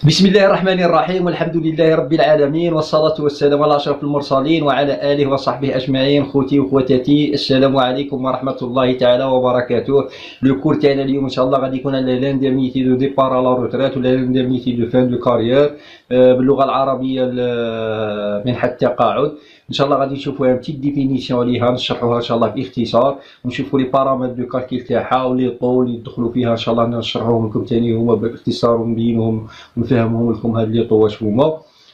بسم الله الرحمن الرحيم، والحمد لله رب العالمين، والصلاة والسلام على أشرف المرسلين وعلى آله وصحبه أجمعين. خوتي وخواتاتي، السلام عليكم ورحمة الله تعالى وبركاته. لو كور تاعنا اليوم إن شاء الله غادي يكون على لانداميتي دو ديبار على روترات ولا لانداميتي دو فان دو كارير باللغة العربية منحة التقاعد. ان شاء الله غادي نشوفوها بتيت ديفينيسيون ليها، نشرحوها ان شاء الله باختصار، ونشوفوا لي بارامتر دو كالكيل تاعها ولي طول اللي يدخلوا فيها ان شاء الله نشرحوهم لكم ثاني هما باختصار ونبينوهم ونفهمهم لكم هاد لي طول واش هما.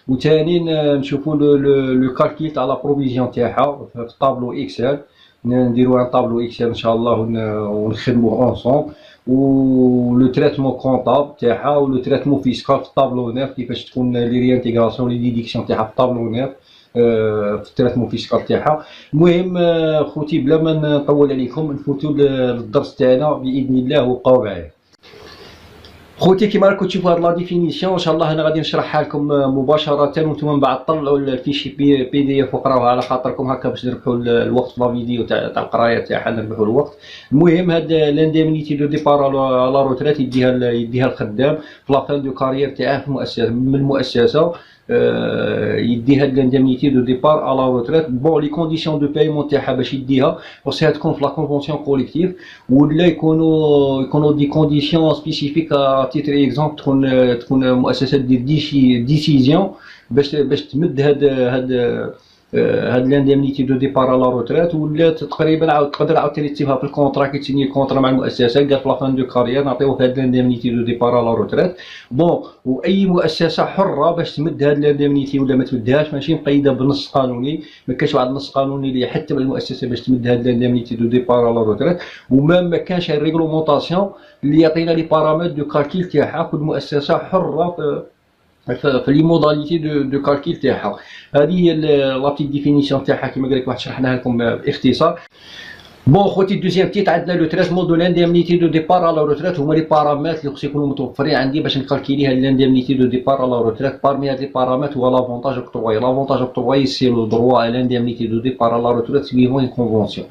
وثاني نشوفوا لو كالكيل تاع لا بروفيزيون تاعها في طابلو اكسل، نديرو ان طابلو اكسل ان شاء الله ونخدموه اونصومبل، و لو تريتمون كونطابل تاعها ولو تريتمون فيسكال في طابلو نيف، كيفاش تكون لي ريانتيغراسيون لي ديديكسيون تاعها في طابلو نيف في التريتمون فيسكال تاعها. المهم خوتي بلا ما نطول عليكم نفوتوا للدرس تاعنا باذن الله وبقاو معايا. خوتي كيما راكم تشوفوا هاد لا ديفينيسيون ان شاء الله انا غادي نشرحها لكم مباشره، وانتم من بعد طلعوا الفيشي بي دي اف وقراوها على خاطركم هكا باش نربحوا الوقت في لا فيديو تاع القرايه تاعها، نربحوا الوقت. المهم هاد لانديمنيتي دو ديبار على روتريت يديها الخدام في لا فان دو كارير تاعه في المؤسسه، من المؤسسه يديها لانديمنيتي دو ديبار على روتريت. بون لي كونديسيون دو بايمون تاعها باش يديها خصها تكون في لا كونفونسيون كوليكتيف، ولا يكونوا دي كونديسيون سبيسيفيك. تيتر اكزومبل تكون مؤسسه دير ديسيزيون باش تمد هاد لانديمنيتي دو ديبار على روتريت، ولا تقريبا عاود تقدر عاوتاني تسيبها في الكونطرا كي تسيني الكونطرا مع المؤسسه قال في لافان دو كارير نعطيوك هاد لانديمنيتي دو ديبار على روتريت. بون واي مؤسسه حره باش تمد هاد لانديمنيتي ولا ما تمدهاش، ماشي مقيده بنص قانوني، ما كاينش واحد النص قانوني اللي يحتم المؤسسه باش تمد هاد لانديمنيتي دو ديبار على روتريت، وما كانش ريغلومونطاسيون اللي يعطينا لي بارامتر دو كالكيل تاعها. كل مؤسسه حره في لي موداليتي دو كالكيل تاعها. هذه هي لا بتيت ديفينيسيون تاعها كيما قلت واحد شرحناها لكم باختصار. بون خوتي الدوزيام تيت عندنا لو تريتمون دو لانديمنيتي دو ديبار على روتريت، هما لي بارامتر اللي خصو يكونوا متوفرين عندي باش نكالكيلي هاد لانديمنيتي دو ديبار على روتريت. بارمي هاد لي بارامتر هو لافونتاج اوكتروي. لافونتاج اوكتروي سي لو دروا ا لانديمنيتي دو ديبار على روتريت سويفون اون كونفونسيون،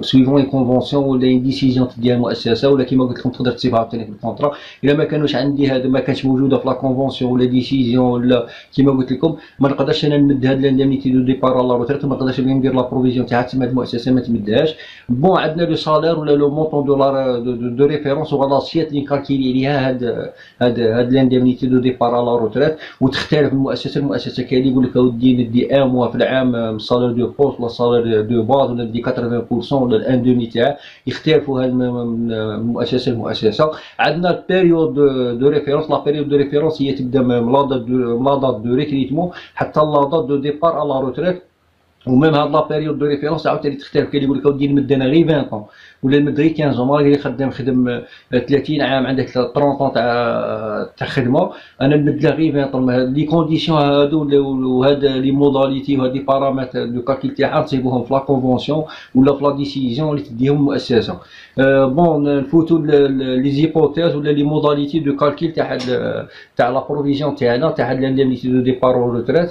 سويفون اون كونفونسيون ولا اون ديسيزيون ديال المؤسسه، ولا كيما قلت لكم تقدر تسيبها عاوتاني في الكونطرا. الا ما كانوش عندي هذا، ما كانش موجوده في لا كونفونسيون ولا ديسيزيون ولا كيما قلت لكم، ما نقدرش انا نمد هاد لانديمنيتي دو ديبار على روتريت، وما نقدرش ندير لا بروفيزيون تاعها تما المؤسسه ما تمدهاش. بون عندنا لو سالير ولا لو مونطون دو ريفيرونس هو لاسيات اللي نكالكيلي عليها هاد لانديمنيتي دو ديبار على روتريت، وتختلف من مؤسسه لمؤسسه. كاين اللي يقول لك اودي ندي ان موا في العام سالير دو بوست ولا سالير دو باز، ولا ندي 80% ولا الاندومي تاعه، يختلفوا هاد من مؤسسه لمؤسسه. عندنا البيريود دو ريفيرونس. لا بيريود دو ريفيرونس هي تبدا من لا دات دو ريكريتمون حتى لا دات دو ديبار على روتريت. وميم هاد لا بيريود دو ريفيرونس عاوتاني تختلف. كاين اللي يقول لك اودي نمد انا غير 20 طون ولا نمد غير 15 طون، راجل خدم 30 عام، عندك 30 طون تاع خدمه، انا نمد له غير 20 طون. لي كونديسيون هادو وهاد لي موداليتي وهاد لي بارامتر دو كالكيل تاعها نصيبوهم في لا كونفونسيون ولا في لا ديسيزيون اللي تديهم المؤسسه. بون نفوتو لي زيبوتيز ولا لي موداليتي دو كالكيل تاع لا بروفيزيون تاعنا تاع هاد لانديمنيتي دو ديبار و روتريت.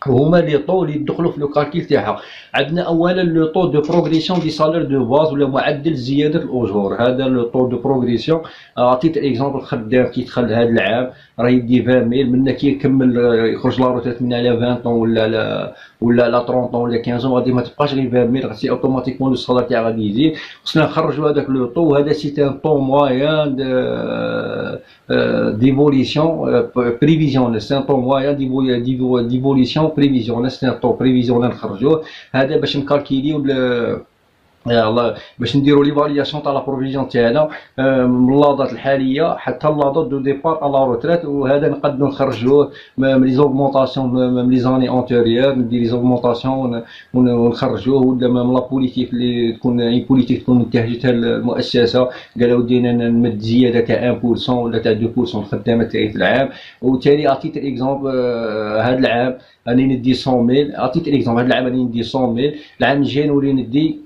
هما لي طو اللي يدخلوا في لو كالكيل تاعها. عندنا اولا لو طو دو بروغريسيون دي سالير دو باز ولا معدل زياده الاجور. هذا لو طو دو بروغريسيون. عطيت اكزومبل، خدام كيدخل هذا العام راه يدي 20 ميل، من كي يكمل يخرج لا روتيت من على 20 طون ولا 30 طون ولا 15 غادي ما تبقاش غير 20 ميل، غادي اوتوماتيكمون لو سالير تاعها غادي يزيد. خصنا نخرجوا هذاك لو طو. هذا سي ان طو موان ديفوليسيون بريفيزيونيل. سي ان طو موان ديفوليسيون بريفيزيونيل. سي ان طو بريفيزيونيل نخرجوه. هذا باش نكالكيليو باش نديرو ليفالياسيون تاع لا بروفيزيون تاعنا من لاضات الحاليه حتى لاضات دو ديبار على روتريت. وهذا نقدروا نخرجوه من لي زوغمونطاسيون من لي زاني اونتيريور، ندير لي زوغمونطاسيون ونخرجوه، ولا من لا بوليتيك اللي تكون اي بوليتيك تكون انتهجتها المؤسسه، قالوا دينا نمد زياده تاع 1% ولا تاع 2% الخدامه تاعي في العام. وبالتالي عطيت اكزومبل هذا العام راني ندي 100 ميل. عطيت اكزومبل هذا العام راني ندي 100 ميل، العام الجاي نولي ندي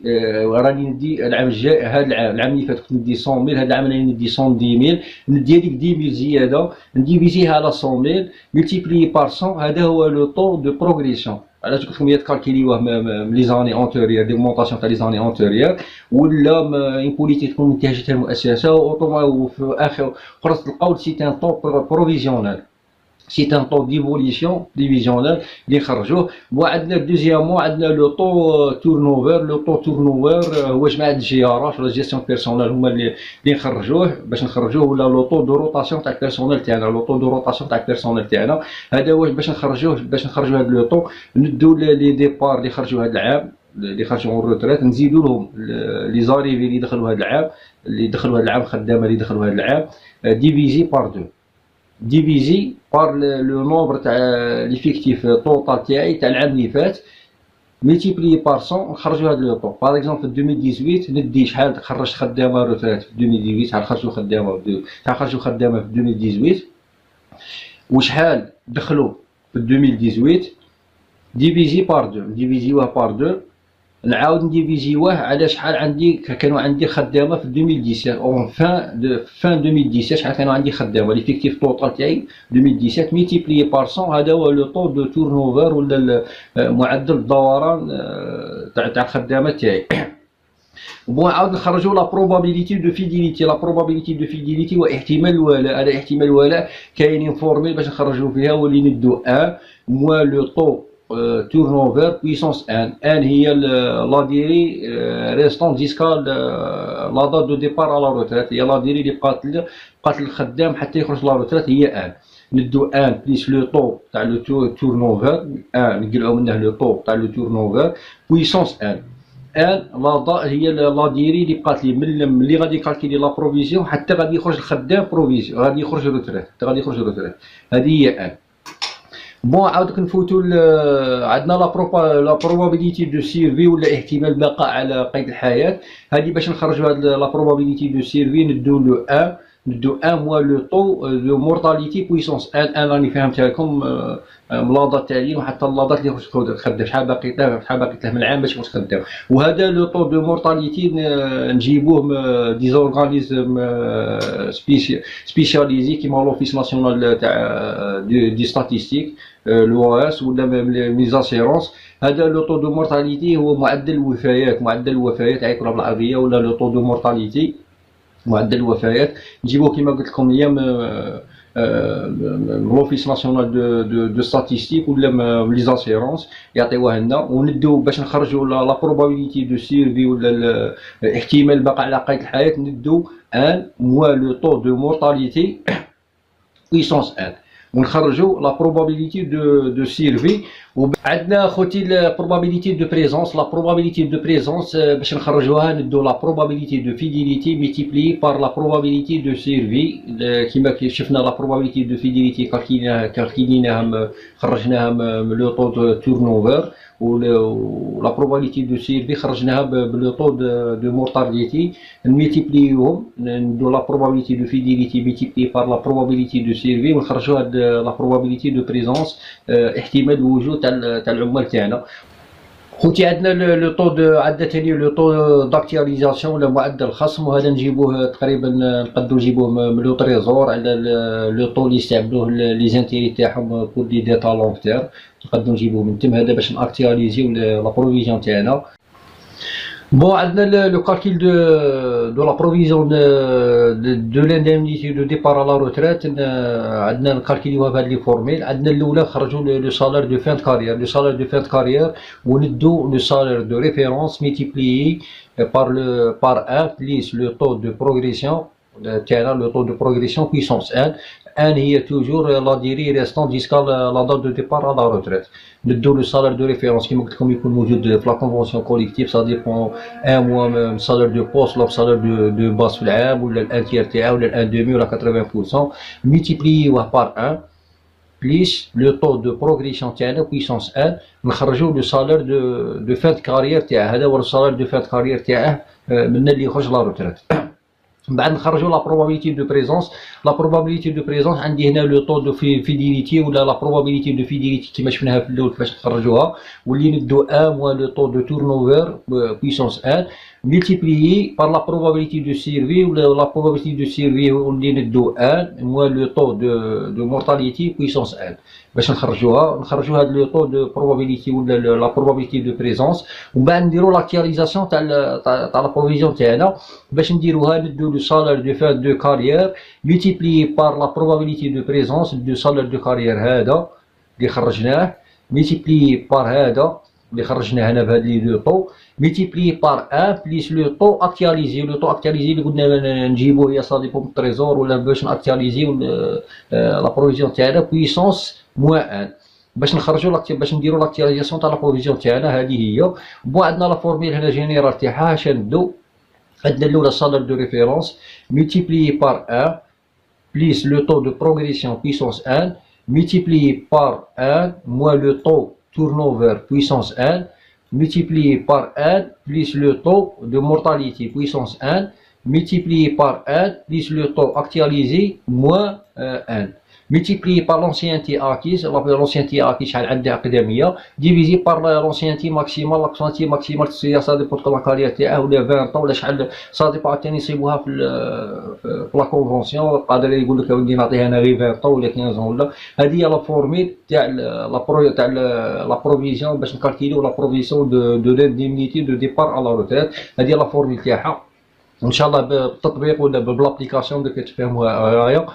راني ندي العام الجاي هذا العام اللي فات كنت ندي 100 ميل، هذا العام راني ندي 110 ميل، ندي هذيك 10 ميل زياده نديفيزيها على 100 ميل ملتيبلي بار 100. هذا هو لو طو دو بروغريسيون. علاش قلت لكم يتكالكيليوه من لي زاني اونتيريور دي مونطاسيون تاع لي زاني اونتيريور ولا اون بوليتيك تكون منتهجتها المؤسسه وفي اخر خرجت القول سي ان طون بروفيزيونيل سي ان طون ديفوليسيون ديفيزيونيل اللي خرجوه. وعندنا دوزيامون عندنا لو طو تورنوفر. لو طو تورنوفر هو جماعه الجي ار اش ولا جيستيون بيرسونيل هما اللي نخرجوه باش نخرجوه. ولا لو طو دو روتاسيون تاع البيرسونيل تاعنا. لو طو دو روتاسيون تاع البيرسونيل تاعنا هذا واش باش نخرجوه هذا لو طو ندو لي ديبار اللي خرجوا هذا العام اللي خرجوا اون روتريت نزيدوا لهم لي زاريفي اللي دخلوا هذا العام خدامه اللي دخلوا هذا العام ديفيزي بار دو ديفيزي بار لو نومبر تاع ليفيكتيف توتال تاعي تاع العام اللي فات ملتيبلي بار 100 نخرجوا هذا لو طون. باغ اكزومبل في 2018 ندي شحال خرجت خدامه روتريت في 2018 شحال خرجوا خدامه في 2018 وشحال دخلوا في 2018 ديفيزي بار 2 ديفيزيوه بار 2 نعاود نديفيزيوه على شحال عندي كانوا عندي خدامه في 2017 اون فان 2017 شحال كانوا عندي خدامه ليفيكتيف توتال تاعي 2017 ملتيبلي بار 100 هذا هو لو طو دو تورنوفر ولا معدل الدوران تاع الخدامه تاعي. بون عاود نخرجوا لا بروبابيليتي دو فيديليتي. لا بروبابيليتي دو فيديليتي واحتمال الولاء. هذا احتمال الولاء كاينين فورميل باش نخرجوا فيها واللي ندو 1 موا لو طو turnover puissance 1 هي لا ديري ريستون جيسكا لا دات دو ديبار على لا روتريت. هي لا ديري اللي بقات الخدام حتى يخرج لا روتريت هي 1 ندو 1 بليس لو طو تاع لو تورنوفر 1 نقلعو منه لو طو تاع لو تورنوفر بويسونس 1 لا دا هي لا ديري اللي بقات لي ملي غادي كالكيلي لا بروفيزيون حتى غادي يخرج الخدام بروفيزيون غادي يخرج روتريت هذه هي 1. بون عاود نفوتو عندنا لا بروبابيليتي دو سيرفي ولا احتمال البقاء على قيد الحياه. هذه باش نخرجوا هاد لا بروبابيليتي دو سيرفي ندو لو 1 موا لو طو دو مورتاليتي بويسونس 1 راني فهمتها لكم من لاضات التعليم وحتى اللاضات اللي خدام شحال باقي له من العام باش يخرج خدام. وهذا لو طو دو مورتاليتي نجيبوه دي زورغانيزم سبيسياليزي كيما لوفيس ناسيونال تاع دي ستاتيستيك لو اس ولا ميز اسيرونس. هذا لو طو دو مورتاليتي هو معدل الوفيات عيطوا بالعربيه ولا لو طو دو مورتاليتي معدل الوفيات نجيبوه كيما قلت لكم ايام لوفيس ناسيونال دو ستاتيستيك ولا لي زاسيرونس يعطيوها لنا وندو باش نخرجوا لا بروبابيليتي دو سيرفي ولا احتمال البقاء على قيد الحياه ندو 1 موا لو طو دو مورتاليتي بويسونس 1 ونخرجوا لا بروبابيليتي دو سيرفي. وعندنا خوتي لا بروبابيليتي دو بريزونس. لا بروبابيليتي دو بريزونس باش نخرجوها ندو لا بروبابيليتي دو فيديليتي ملتيبلي بار لا بروبابيليتي دو سيرفي كيما شفنا لا بروبابيليتي دو فيديليتي كالكيليناها خرجناها من لو طو دو تورنوفر ولا بروبابيليتي دو سيرفي خرجناها بلو طو دو مورتاليتي نملتيبليوهم ندو لا بروبابيليتي دو فيديليتي ملتيبلي بار لا بروبابيليتي دو سيرفي ونخرجوا هاد لا بروبابيليتي دو بريزونس احتمال الوجود تاع العمال تاعنا. خوتي عندنا لو طو عندنا ثاني لو طو داكتياليزاسيون ولا معدل الخصم وهذا نجيبوه تقريبا نقدروا نجيبوه من لو تريزور على لو طو اللي يستعملوه لي زانتيري تاعهم بور دي ديتا لونغ تير نقدروا نجيبوه من تم هذا باش ناكتياليزيو لا بروفيزيون تاعنا. بون عندنا لو كالكيل دو لا بروفيزيون دو لانديمنيتي دو ديبار على روتريت عندنا نكالكيليوها بهاد لي فورميل. عندنا الاولى خرجوا لو سالير دو فان كارير. لو سالير دو فان كارير وندو لو سالير دو ريفيرونس ملتيبليي بار 1 بليس لو طو دو بروغريسيون تاعنا لو طو دو بروغريسيون بويسونس 1 هي توجور لا ديري ريستون جيسكا لا دات دو ديبار على روتريت. ندو لو سالير دو ريفيرونس كيما قلت لكم يكون موجود في لا كونفونسيون كوليكتيف سا ديبون 1 موا من سالير دو بوست ولا سالير دو باس في العام ولا الان تير تاعو ولا الان دومي ولا 80% ملتيبليوه بار 1 بليس لو طو دو بروغريسيون تاعنا بويسونس 1 نخرجوا لو سالير دو فان كارير تاعه. هذا هو السالير دو فان كارير تاعه من اللي يخرج لا روتريت. من بعد نخرجوا لا بروبابيليتي دو بريزونس. لا بروبابيليتي دو بريزونس عندي هنا لو طو دو فيديليتي ولا لا بروبابيليتي دو فيديليتي كيما شفناها في الاول كيفاش نخرجوها واللي ندو 1 موا لو طو دو تورنوفر بويسونس 1 multiplié par la probabilité de survie ou la probabilité de survie اللي ندو 1 moins le taux de mortalité puissance 1 باش نخرجوا هذا لو طو دو probabilité ولا لا probabilité de présence ومن بعد نديروا لاكtualisation تاع لا بروفيزيون تاعنا باش نديروها ندو لو salaire de fin de carrière multiplié par la probabilité de présence du salaire de carrière هذا اللي خرجناه multiplié par هذا اللي خرجناه هنا بهاد لي دو طو multiplié par 1 plus le taux actualisé اللي قلنا نجيبوه هي صا ديبون تريزور ولا باش ناكtualiزيو لا بروفيزيون تاعنا بويسونس موان 1 باش نخرجوا باش نديروا لاكtualisation تاع لا بروفيزيون تاعنا هذه هي. بون عندنا لا فورميل هنا جينيرال تاعها اش ندو عندنا الاولى salaire de référence multiplié par 1 plus le taux de progression puissance 1 multiplié par 1 moins le taux turnover puissance 1 multiplié par 1 plus le taux de mortalité puissance 1 multiplié par 1 plus le taux actualisé moins 1 multiplié par l'ancienneté acquise l'ancienneté acquise شحال عندها أقدمية divisé par l'ancienneté maximale l'ancienneté maximale ça dépend de la carrière تاعه ولا 20 طون ولا شحال ça dépend تاني يصيبوها في لا كونفونسيون قادر يقول لك اودي نعطيها انا غير 20 طون ولا 15 ولا هذه هي لا فورميل تاع لا بروفيزيون باش نكالكيليو لا بروفيزيون دو لانديمنيتي دو ديبار على لا روتريت هذه هي لا فورميل تاعها ان شاء الله بالتطبيق ولا بالابليكاسيون دوك تفهموها غايه.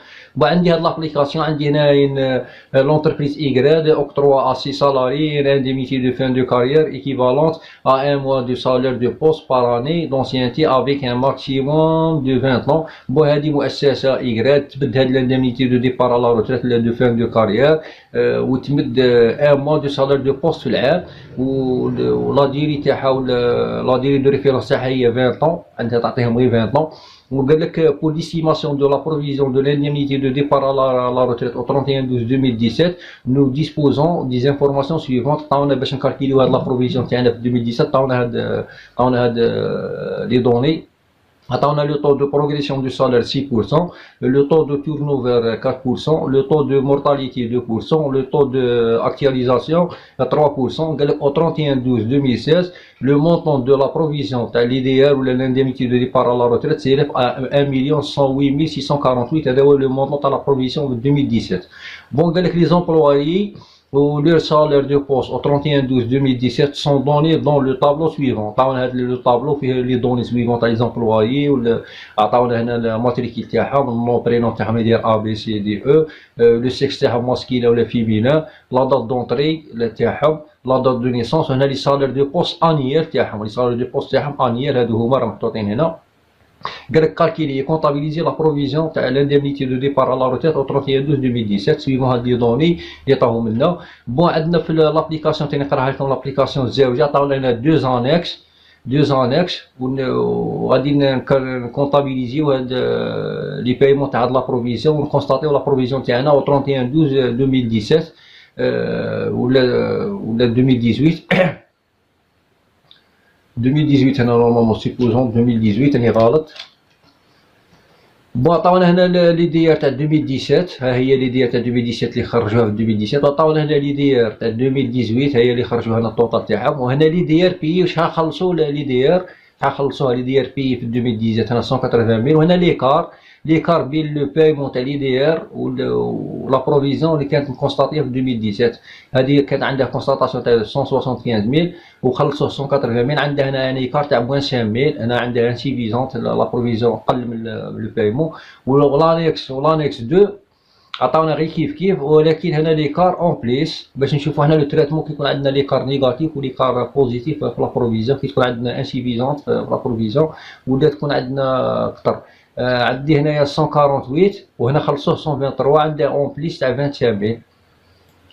وعندي هاد لابليكاسيون عندي هنا لونتربريز ايغراد اوكتروا ا 6 salariés une indemnité de fin de carrière équivalente à un mois de salaire de poste par année d'ancienneté avec un maximum de 20 ans. بون هذه مؤسسه ايغراد تمد هاد لانديمنيتي دو ديبار على روتريت دو فان دو كارير وتمد ان موا دو سالير دو بوست في العام ولا ديري تاعها ولا لا ديري دو ريفيرونس تاعها هي 20 طون عندها تعطيهم غير 20 طون. وقال لك pour l'estimation de la provision de l'indemnité de départ à la retraite au 31/12/2017 nous disposons des informations suivantes. طاونا باش نكالكيليو هاد لا بروفيزيون تاعنا في 2017 طاونا هاد لي دوني عطاونا le taux de progression du salaire 6%, le taux de turnover 4%, le taux de mortalité 2%, le taux d'actualisation 3%. Au 31/12/2016, le montant de la provision de l'IDR ou l'indemnité de départ à la retraite s'élève à 1 108 648. C'est le montant de la provision de 2017. Bon, les employés ou leur salaire de poste au 31/12/2017 sont donnés dans le tableau suivant. Le tableau fait les données suivantes les employés ou le matricule تاعهم le prénom تاعهم يدير A B C D E le sexe تاعهم masculin ولا féminin la date d'entrée تاعهم la date de naissance هنا les salaires de poste annuel تاعهم les salaires de poste تاعهم annuel هادو هما راهم محطوطين هنا. قال لك كالكيلي كونطابيليزي لا بروفيزيون تاع لانديمنيتي دو ديبار على روتيت او 31/12/2017 سويفون هاد لي دوني اللي عطاوهم لنا. بون عندنا في لابليكاسيون تاني نقراها لكم لابليكاسيون الزاوجه عطاونا لنا دوز انكس وغادي نكونطابيليزيو هاد لي بايمون تاع هاد لا بروفيزيون ونكونستاتيو لا بروفيزيون تاعنا او 31/12/2017 ولا 2018 2018 هنا نورمالمون سيبوزون 2018 راني غلط. بون عطاونا هنا لي دي ار تاع 2017 ها هي لي دي ار تاع 2017 اللي خرجوها في 2017 عطاونا هنا لي دي ار تاع 2018 هي اللي خرجوها هنا الطوطال تاعهم. وهنا لي دي ار بي شحال خلصوا لي دي ار شحال خلصوها لي دي ار بي في 2017 هنا 180,000. وهنا ليكار بين لو بايمون تاع لي دي ار ولا بروفيزيون اللي كانت مكونستاتيه في 2017 هذه كان عندها كونستاتاسيون تاع 175,000 وخلصوه 180,000. عندها هنا ان ايكار تاع موان 5,000 هنا عندها انسيفيزونت لا بروفيزيون اقل من لو بايمون. ولانيكس 2 عطاونا غير كيف ولكن هنا ليكار اون بليس باش نشوفوا هنا لو تريتمون كيكون عندنا ليكار نيجاتيف وليكار بوزيتيف في لا بروفيزيون كي تكون عندنا انسيفيزونت في لا بروفيزيون ولا تكون عندنا كثر. عندي هنايا 148 وهنا خلصوه 123 عندها اون بليس تاع 25,000.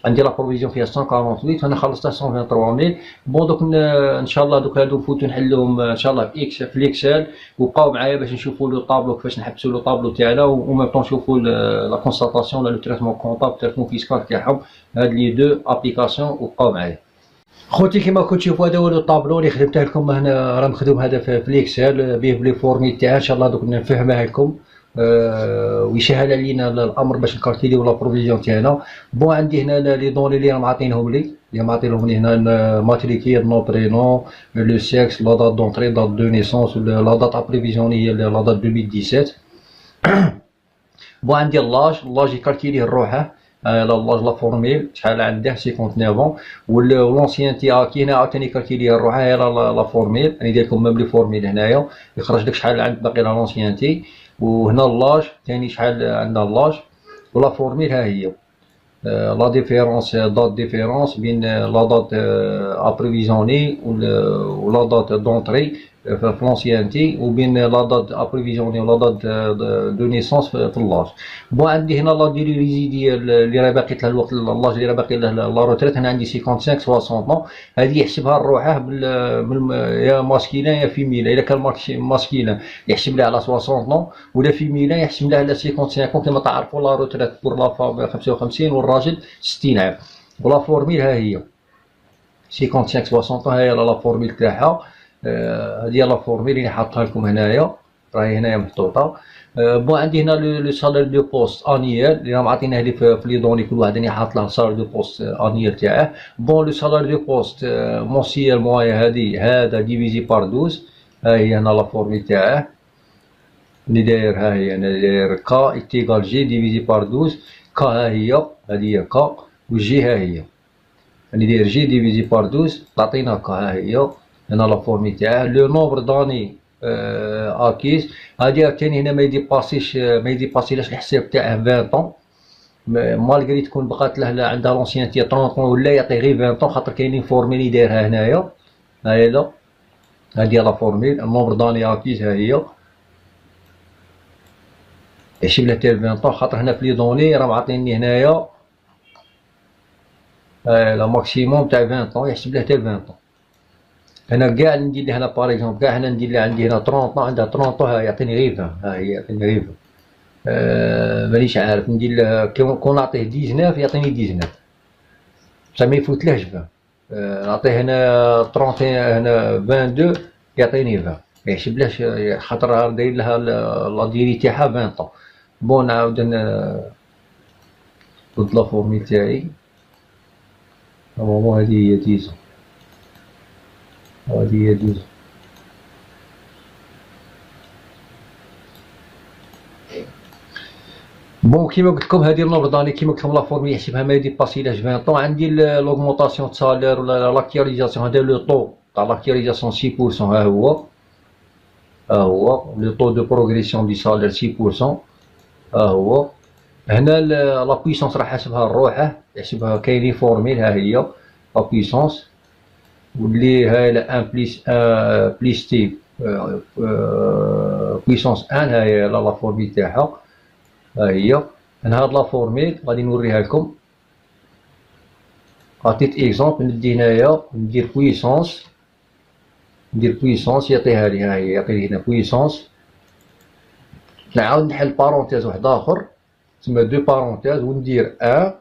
عندي لا بروفيزيون فيها 148 وهنا خلصتها 123,000. بون دوك ان شاء الله دوك هادو نفوتو نحلوهم ان شاء الله في الاكسل وبقاو معايا باش نشوفوا لو طابلو كيفاش نحبسوا لو طابلو تاعنا و ميم طون نشوفوا لا كونستاتاسيون ولا لو تريتمون كونطابل تريتمون فيسكال تاعهم هاد لي دو ابليكاسيون وبقاو معايا. خوتي كيما كنت تشوفوا هذا هو لو طابلو اللي خدمته لكم هنا راه مخدوم هذا في الاكسل به لي فورمي تاعها ان شاء الله دوك نفهمها لكم ويسهل علينا الامر باش نكالكيليو لا بروفيزيون تاعنا. بون عندي هنا لي دوني اللي راهم عاطينهم لي، اللي معطينهم لي هنا ماتريكير، نو برينون، لو سيكس، لا دات دونطري، دات دو نيسونس، لا دات ابريفيزيوني هي لا دات 2017. بون عندي لاج يكالكيليه لروحه، لاج لا فورميل شحال عنده 59 ولونسيانتي كي هنا عاوتاني كالكيليه لروحه هي لا فورميل، راني داير لكم ميم لي فورميل هنايا يخرج لك شحال عند باقي لا لونسيانتي، وهنا لاج ثاني شحال عندنا لاج، ولا فورميل ها هي. لا ديفيرونس دات ديفيرونس بين لا دات ابريفيزيوني ولا دات دونطري في لونسيانتي، وبين لا دات ابريفيزيوني ولا دات دو نيسونس في اللاج. بون عندي هنا لا ديري ريزيدي اللي راه باقي له الوقت، اللاج اللي راه باقي له لا روتريت، هنا عندي 55 60 طون، هذه يحسبها لروحه يا ماسكيلان يا فيميلان. الا كان ماسكيلان يحسب لها على 60 طون، ولا فيميلان يحسب لها على 55 كما تعرفوا لا روتريت بور لا فام 55 والراجل 60 عام. ولا فورميل ها هي 55 60 ها هي لا فورميل تاعها. هذه لا فورميل اللي حاطها لكم هنايا، راهي هنايا محطوطه. بون عندي هنا لو سالير دو بوست انيال اللي راهم عاطينه لي في لي دوني، كل واحد راني حاط له سالير دو بوست انيال تاعه. بون لو سالير دو بوست مونسيال موايا هذا ديفيزي بار 12، ها هي هنا لا فورميل تاعه اللي داير، ها هي انا داير كا ايتيغال جي ديفيزي بار 12. كا ها هي، هذه هي كا، وجي ها هي راني داير جي ديفيزي بار 12 تعطينا كا، ها هي هنا لا فورميل تاعه. لو نومبر داني اكيز هادي عاوتاني هنا ما يديباسيلاش الحساب تاعه 20 طون، مالغري تكون بقات له عندها لونسيانتي 30 طون ولا يعطي غير 20 طون، خاطر كاينين فورميل اللي دايرها هنايا. هاهي هادي لا فورميل النومبر داني اكيز، ها هي يحسب له تاع 20 طون، خاطر هنا في لي دوني راهم عاطيني هنايا لا ماكسيموم تاع 20 طون، يحسب له تاع 20 طون. هنا كاع ندير له هنا باغ اكزومبل، كاع هنا ندير له عندي هنا 30 طون، عندها 30 طون يعطيني غير 20، ها هي يعطيني غير 20. مانيش عارف ندير له كون نعطيه 19 يعطيني 19 بصح ما يفوتلهش 20. نعطيه هنا 31 هنا 22 يعطيني 20، ما يحسبلهش خاطر داير لها لا ديري تاعها 20 طون. بون نعاود ضد لا فورمي تاعي. نورمالمون هادي هي 10، هادي هي 12. بون كيما قلت لكم هذه النوبر داني كيما قلت لكم لا فورمي يحسبها ما يديباسيلاش 20 طون. عندي لوغمونطاسيون سالير ولا لاكتياليزاسيون، هذا لو طو تاع لاكتياليزاسيون 6%، ها هو لو طو دو بروغريسيون دي سالير 6%، ها هو. هنا لا بويسونس راه حاسبها لروحه، يحسبها كاينين فورميل، ها هي لا بويسونس واللي هاي لا 1 بليس تي بويسونس 1، ها هي لا فورميل تاعها، ها هي. هنا هاد لا فورميل غادي نوريها لكم. عطيت اكزومبل ندي هنايا ندير بويسونس، يعطيها لي، ها هي يعطيني هنا بويسونس. نعاود نحل بارونتيز واحد اخر تسمى دو بارونتيز وندير 1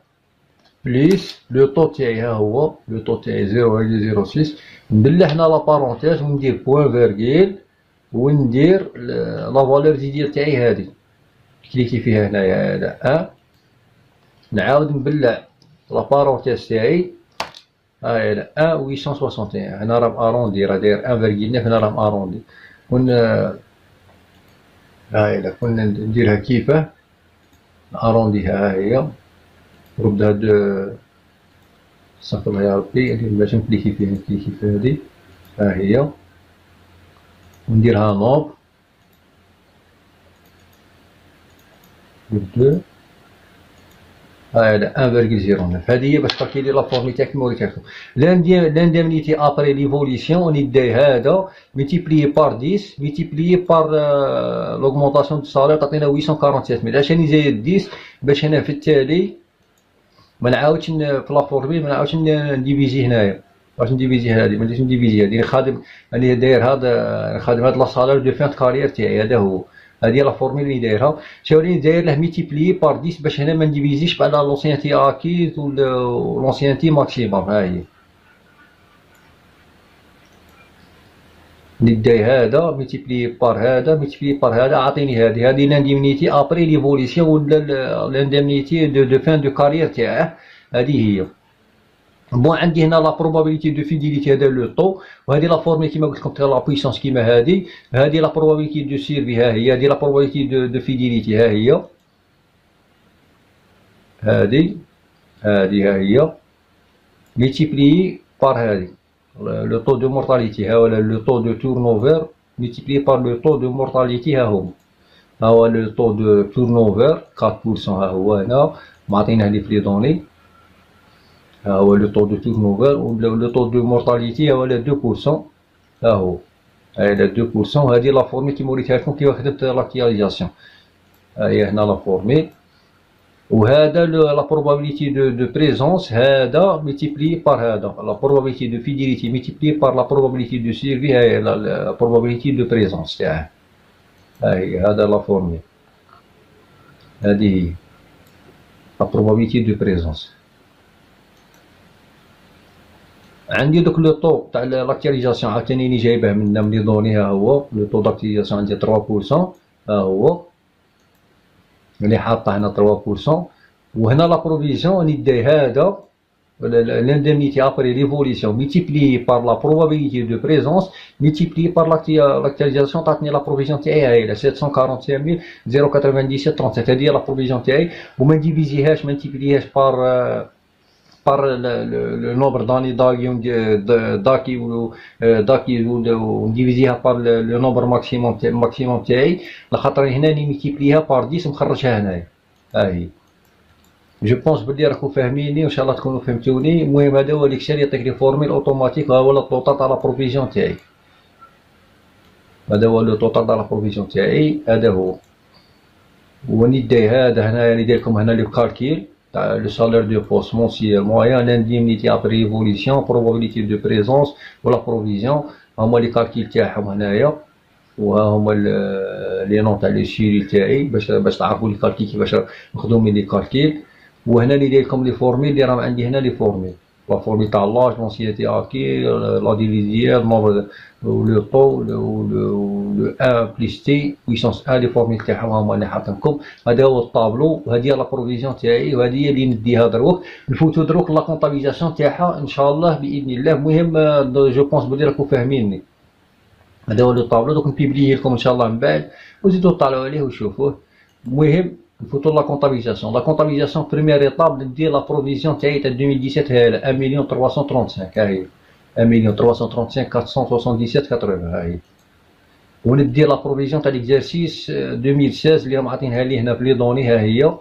بليس لو طو تاعي، ها هو لو طو تاعي 0,06. ندير هنا لا بارونتيز وندير بوان فيرغيل وندير لا فالور ديال تاعي هادي، كليكي فيها هنايا هذا 1. نعاود نبلع لا بارونتيز تاعي، ها هي 1,861. هنا راه اروندي، راه داير 1,9، هنا راه اروندي. ها هي كنا نديرها كيفاه ارونديها، ها هي نرد هاد استغفر الله يا ربي باش نكليكي فيها، نكليكي في هادي، ها هي ونديرها نوب ب2، هذا 1,09. هذه هي باش كالكيلي لا فورمي تاعك كيما وريتها لكم. لانديمنيتي ابري ليفوليسيون راني داير هذا ملتيبليي بار 10 ملتيبليي بار لوغمونطاسيون دو سالير تعطينا 847,000. عشان زايد 10 باش هنا في التالي ما نعاودش في لا فورمي ما نعاودش نديفيزي هنايا، باش نديفيزي هادي ما نديرش نديفيزي هادي. خادم راني داير هذا، خادم هاد لا سالير دو فين كارير تاعي، هذا هو. هذه لا فورميل اللي دايرها. شاوريني داير له ميتيبليي بار 10 باش هنا ما نديفيزيش على لونسيانتي اكيز و لونسيانتي ماكسيموم، ها هي. ندي هذا ملتيبلي بار هذا ملتيبلي بار هذا عاطيني هذه لانديمنيتي ابري ليفوليسيون ولا لانديمنيتي دو فان دو كارير تاعه. هذه هي. بون عندي هنا لا بروبابيليتي دو فيديليتي هذا لو طو، وهذه لا فورمي كيما قلت لكم تاع لا بويسونس كيما هذه لا بروبابيليتي دو سيرفي ها هي، هذه لا بروبابيليتي دو فيديليتي ها هي، هذه ها هي ملتيبلي بار هذه لو طو دو مورتاليتي ها ولا لو طو دو تورنوفر ملتيبلي بار لو طو دو مورتاليتي ها هما. ها هو لو طو دو تورنوفر 4% ها هو هنا معطيناه لي في لي دوني. ها هو لو طو دو تورنوفر و لو طو دو مورتاليتي ها هو 2%. ها هو هذا 2%. هذه لا فورمي كيما وريتها لكم كيما خدمت لاكتياليزاسيون. ها هي هنا لا فورمي. وهذا لا probabilité de présence هذا multiplié par هذا la probabilité de fidélité multiplié par la probabilité de survie هي la probabilité de présence تاعه. هاي هذا لا فورمي هذه la probabilité de présence. عندي دوك لو طو تاع لاكتياليزاسيون عاوتاني جايبه من لي دوني. ها هو لو طو داكتياليزاسيون عندي 3%. ها هو اللي حاطه هنا 3%. وهنا لا بروفيزيون ندي هذا l'indemnité après l'évolution multiplié par la probabilité de présence multiplié par l'actualisation تعطيني لا بروفيزيون تاعي هاي 745,097,37. هذه هي لا بروفيزيون تاعي. وما نديفيزيهاش ما نتيبليهاش بار لو نومبر داني داكي ونديفيزيها بار لو نومبر ماكسيموم تاعي، لخاطر هنا نميتيبليها بار 10 مخرجها هنايا. هاهي جو بونس بلي راكم فاهميني وان شاء الله تكونوا فهمتوني. المهم هذا هو الاكسل يعطيك لي فورميل اوتوماتيك. ها هو الطوطال تاع لا بروفيزيون تاعي. هذا هو لو طوطال تاع لا بروفيزيون تاعي. هذا هو وندي هذا هنايا ندير لكم هنا لو كالكيل تاع لو سالير دو بوست مونسيال موان لانديمنيتي ابري ايفوليسيون بروبابيليتي دو بريزونس ولا بروفيزيون. هما لي كالكيل تاعهم هنايا وها هما لي نون تاع لي سيري تاعي باش تعرفوا لي كالكيل كيفاش مخدومين لي كالكيل. وهنا ندير لكم لي فورميل اللي راهم عندي هنا. لي فورميل لا فورميل تاع لاج لونسيتي اكي لا ديفيزيير نومبر لو طو لو ان بليس تي بويسونس ان. لي فورميل تاعهم هما اللي حاطينكم. هذا هو الطابلو وهذه هي لا بروفيزيون تاعي وهذه هي اللي نديها دروك. نفوتو دروك لا كونطابيزاسيون تاعها ان شاء الله باذن الله. المهم جو بونس بلي راكم فاهميني. هذا هو لو طابلو دوك نبيبليه لكم ان شاء الله من بعد وزيدو طالعوا عليه وشوفوه. المهم نفوتو لا كونطابيزاسيون. لا كونطابيزاسيون بروميير ايطاب ندير لا بروفيزيون تاعي تاع 2017 هاي 1,335,000. هاهي 1,335,477,80. هاهي وندير لا بروفيزيون تاع ليكزارسيس 2016 اللي راهم عاطينها لي هنا في لي دوني. ها هي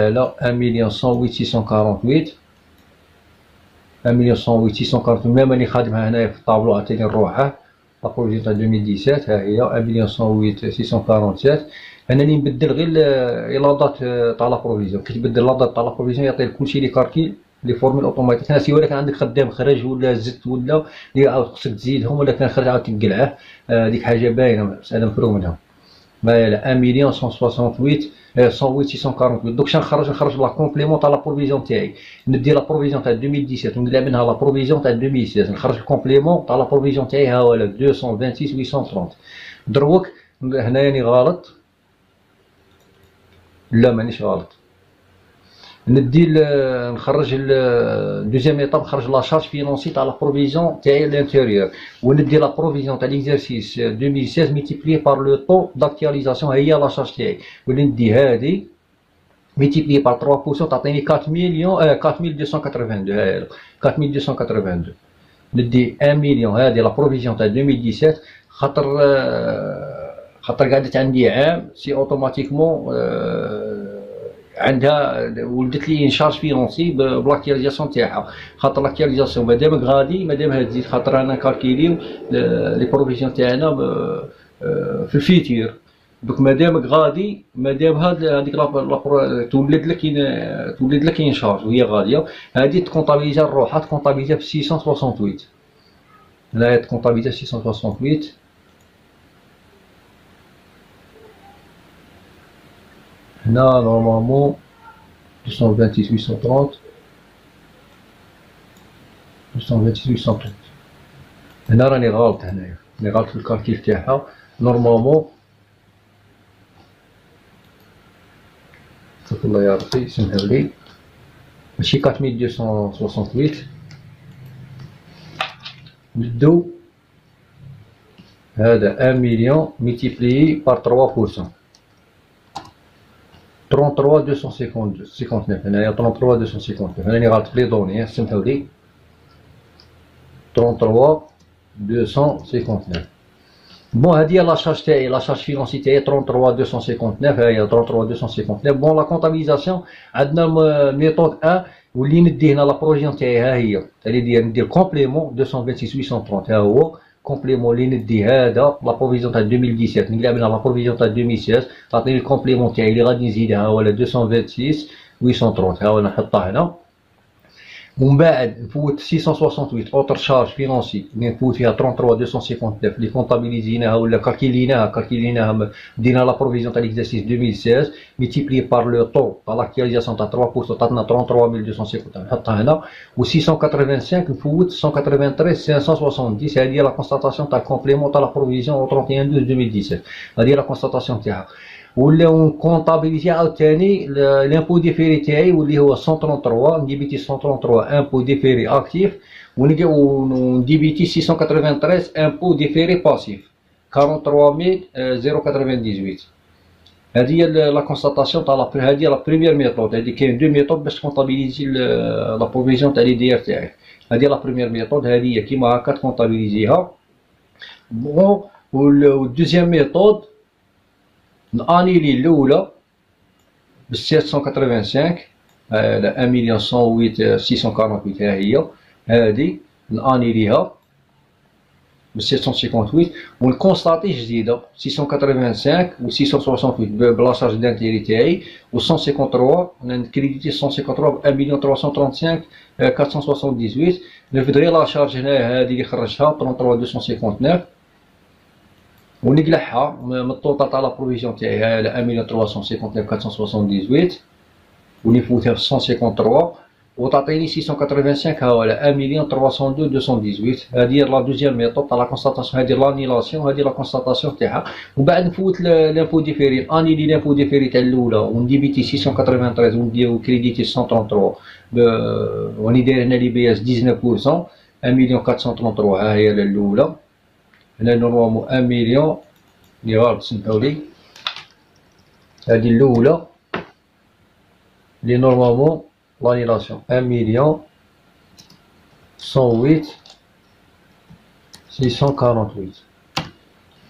لا 1,108,648 1,108,648. ميم راني خادمها هنايا في الطابلو عاوتاني نروحه لا بروفيزيون تاع 2017. ها هي 1,108,647. انني نبدل غير لا دات تاع لا بروفيزيون. كي تبدل لا دات تاع لا بروفيزيون يعطيك كلشي لي كاركيل لي فورميل اوتوماتيك. هنا سيوا كان عندك خدام خرج ولا زدت ولا اللي عاود خصك تزيدهم ولا كان خرج عاود تقلعه. ديك حاجه باينه مساله مفروغ منها. ما لا 1,168,648. دوك نخرج لا كومبليمون تاع لا بروفيزيون تاعي. ندير لا بروفيزيون تاع 2017 ونقلع منها لا بروفيزيون تاع 2016 نخرج الكومبليمون تاع لا بروفيزيون تاعي. ها هو 226,830. دروك هنايا راني غلط. لا مانيش غلط. ندير نخرج دوزيام ايطاب نخرج لا شارج فينونسي تاع لا بروفيزيون تاعي لانتيريور وندير لا بروفيزيون تاع ليكزارسيس 2016 ملتيبلي بار لو طو داكتياليزاسيون. هي لا شارج تاعي ولا ندي هذه ملتيبلي بار 3% تعطيني 4,282. هاي 4,282. ندي 1 مليون هذه لا بروفيزيون تاع 2017 خاطر قعدت عندي عام سي اوتوماتيكمون عندها ولدت لي ان شارج فينونسي بلاكتياليزاسيون تاعها. خاطر لاكتياليزاسيون مادام غادي مادام تزيد خاطر انا كالكيليو لي بروفيزيون تاعنا في الفيتير. دوك مادام غادي مادام هذيك تولد لك ان شارج وهي غاديه. هذه تكونطابيزا روحها تكونطابيزا ب 668. هنايا تكونطابيزا 668. هنا نورمالمون 228,830 228,830. هنا راني غلط، هنايا راني غلط في الكالكيل تاعها. نورمالمون استغفر الله يا ربي سمحولي، ماشي 4268. نبدو هذا 1 مليون ملتيبليي بار 3%، 33 259. هنايا 33 259. هاني غلط في لي دوني، سمحولي. 33 259. بون هادي هي لاشارج تاعي، لاشارج فينونسي تاعي 33 259. هاهي 33 259. بون لا كونطابيليزاسيون عندنا ميثود 1 واللي ندي هنا لا بروفيزيون تاعي. ها هي اللي ندير كومبليمون 226 830. ها هو كومبليمون اللي ندي هذا لا بروفيزيون تاع 2017 نقلب على لا بروفيزيون تاع 2016 تعطيني الكومبليمون تاعي اللي غادي نزيدها ولا 226 830. ها هو نحطها هنا. ومن بعد نفوت 668 اوتر شارج فينونسي اللي نفوت فيها 33 259 اللي كونطابيليزيناها ولا كالكيليناها دينا لا بروفيزيون تاع ليكزارسيس 2016 ملتيبلي بار لو طو تاع لاكتياليزاسيون تاع 3% تعطينا 33250. نحطها هنا. و 685 نفوت 193 570. هذه هي لا كونستاتاسيون تاع الكومبليمون تاع لا بروفيزيون 31 12 2017. هذه هي لا كونستاتاسيون تاعها. ولا كونطابيليتي عاوتاني لامبو ديفيري تاعي واللي هو 133 نديبيتي 133 امبو ديفيري اكتيف ونديبيتي 693 امبو ديفيري باسيف 43098. هذه هي لا كونستاتاسيون تاع هذه لا بريمير ميثود. هذه كاين دو ميثود باش كونطابيليزي لا بروفيزيون تاع لي دي ار تاعك. هذه لا بريمير ميثود، هذه هي كيما هكا تكونطابيليزيها. بون والدوزيام ميثود نانيلي الاولى ب 785 على 1 مليون 108 648. ها هي هادي نانيليها ب 758 ونكونستاتي جديده 685 و 668 بلا شارج دانتيري تاعي و 153 نكريديتي 153 ب 1 مليون 335 478. نفد غير لا شارج هنا هادي اللي خرجها 33 259 ونقلعها من الطوطال تاع لا بروفيزيون تاعي على 1 مليون 359 478 ونفوتها في 153 وتعطيني 685 ها على 1 مليون 302 218. هذه هي لا دوزيام ميثود تاع لا كونستاتاسيون. هذه لانيلاسيون، هذه لا كونستاتاسيون تاعها. ومن بعد نفوت لامبو ديفيري، انيلي لامبو ديفيري تاع الاولى ونديبيتي 693 وندير كريديتي 133 وراني داير هنا لي بي اس 19% 1 مليون 433. ها هي الاولى. هنا نورمالمون 1 مليون اللي غلط سمحولي. هذه الاولى اللي نورمالمون لانيلاسيون 1 مليون 108 648.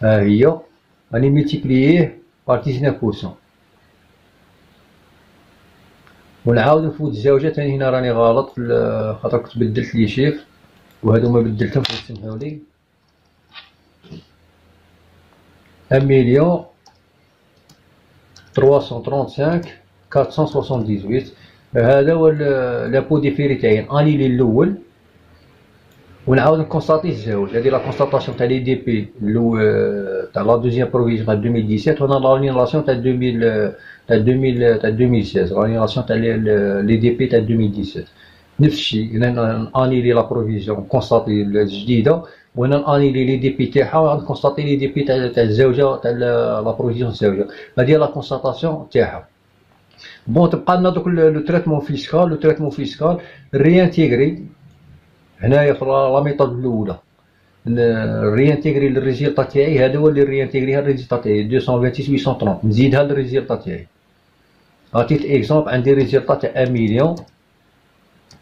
ها هي راني ملتيبلييه بار 19%. ونعاود نفوت الزاوجه ثاني. هنا راني غلط خاطر كنت بدلت لي شيفر وهادو ما بدلتهمش سمحولي. 1 مليون 335 478. هذا هو لابو ديفيري تاعي. انيلي الاول ونعاود نكونستاتي الزاوج. هذه لا كونستاتاسيون تاع لي دي بي تاع لا دوزيام بروفيزيون تاع 2017 وهنا لانيلاسيون تاع 2016 لانيلاسيون تاع لي دي بي تاع 2017. نفس الشيء هنا انيلي لا بروفيزيون كونستاتي الجديده وهنا انيلي لي دي بي تاعها نكونستاتي لي دي بي تاع الزاوجه تاع لا بروفيزيون الزاوجه. هذه لا كونستاتاسيون تاعها. بون تبقى لنا دوك لو تريتمون فيسكال. لو تريتمون فيسكال ريانتيغري هنايا في لا ميثود الاولى ريانتيغري الريزلتا تاعي. هذا هو اللي ريانتيغريها الريزلتا تاعي 226 830 نزيدها للريزلتا تاعي. عطيت اكزومبل عندي ريزلتا تاع 1 مليون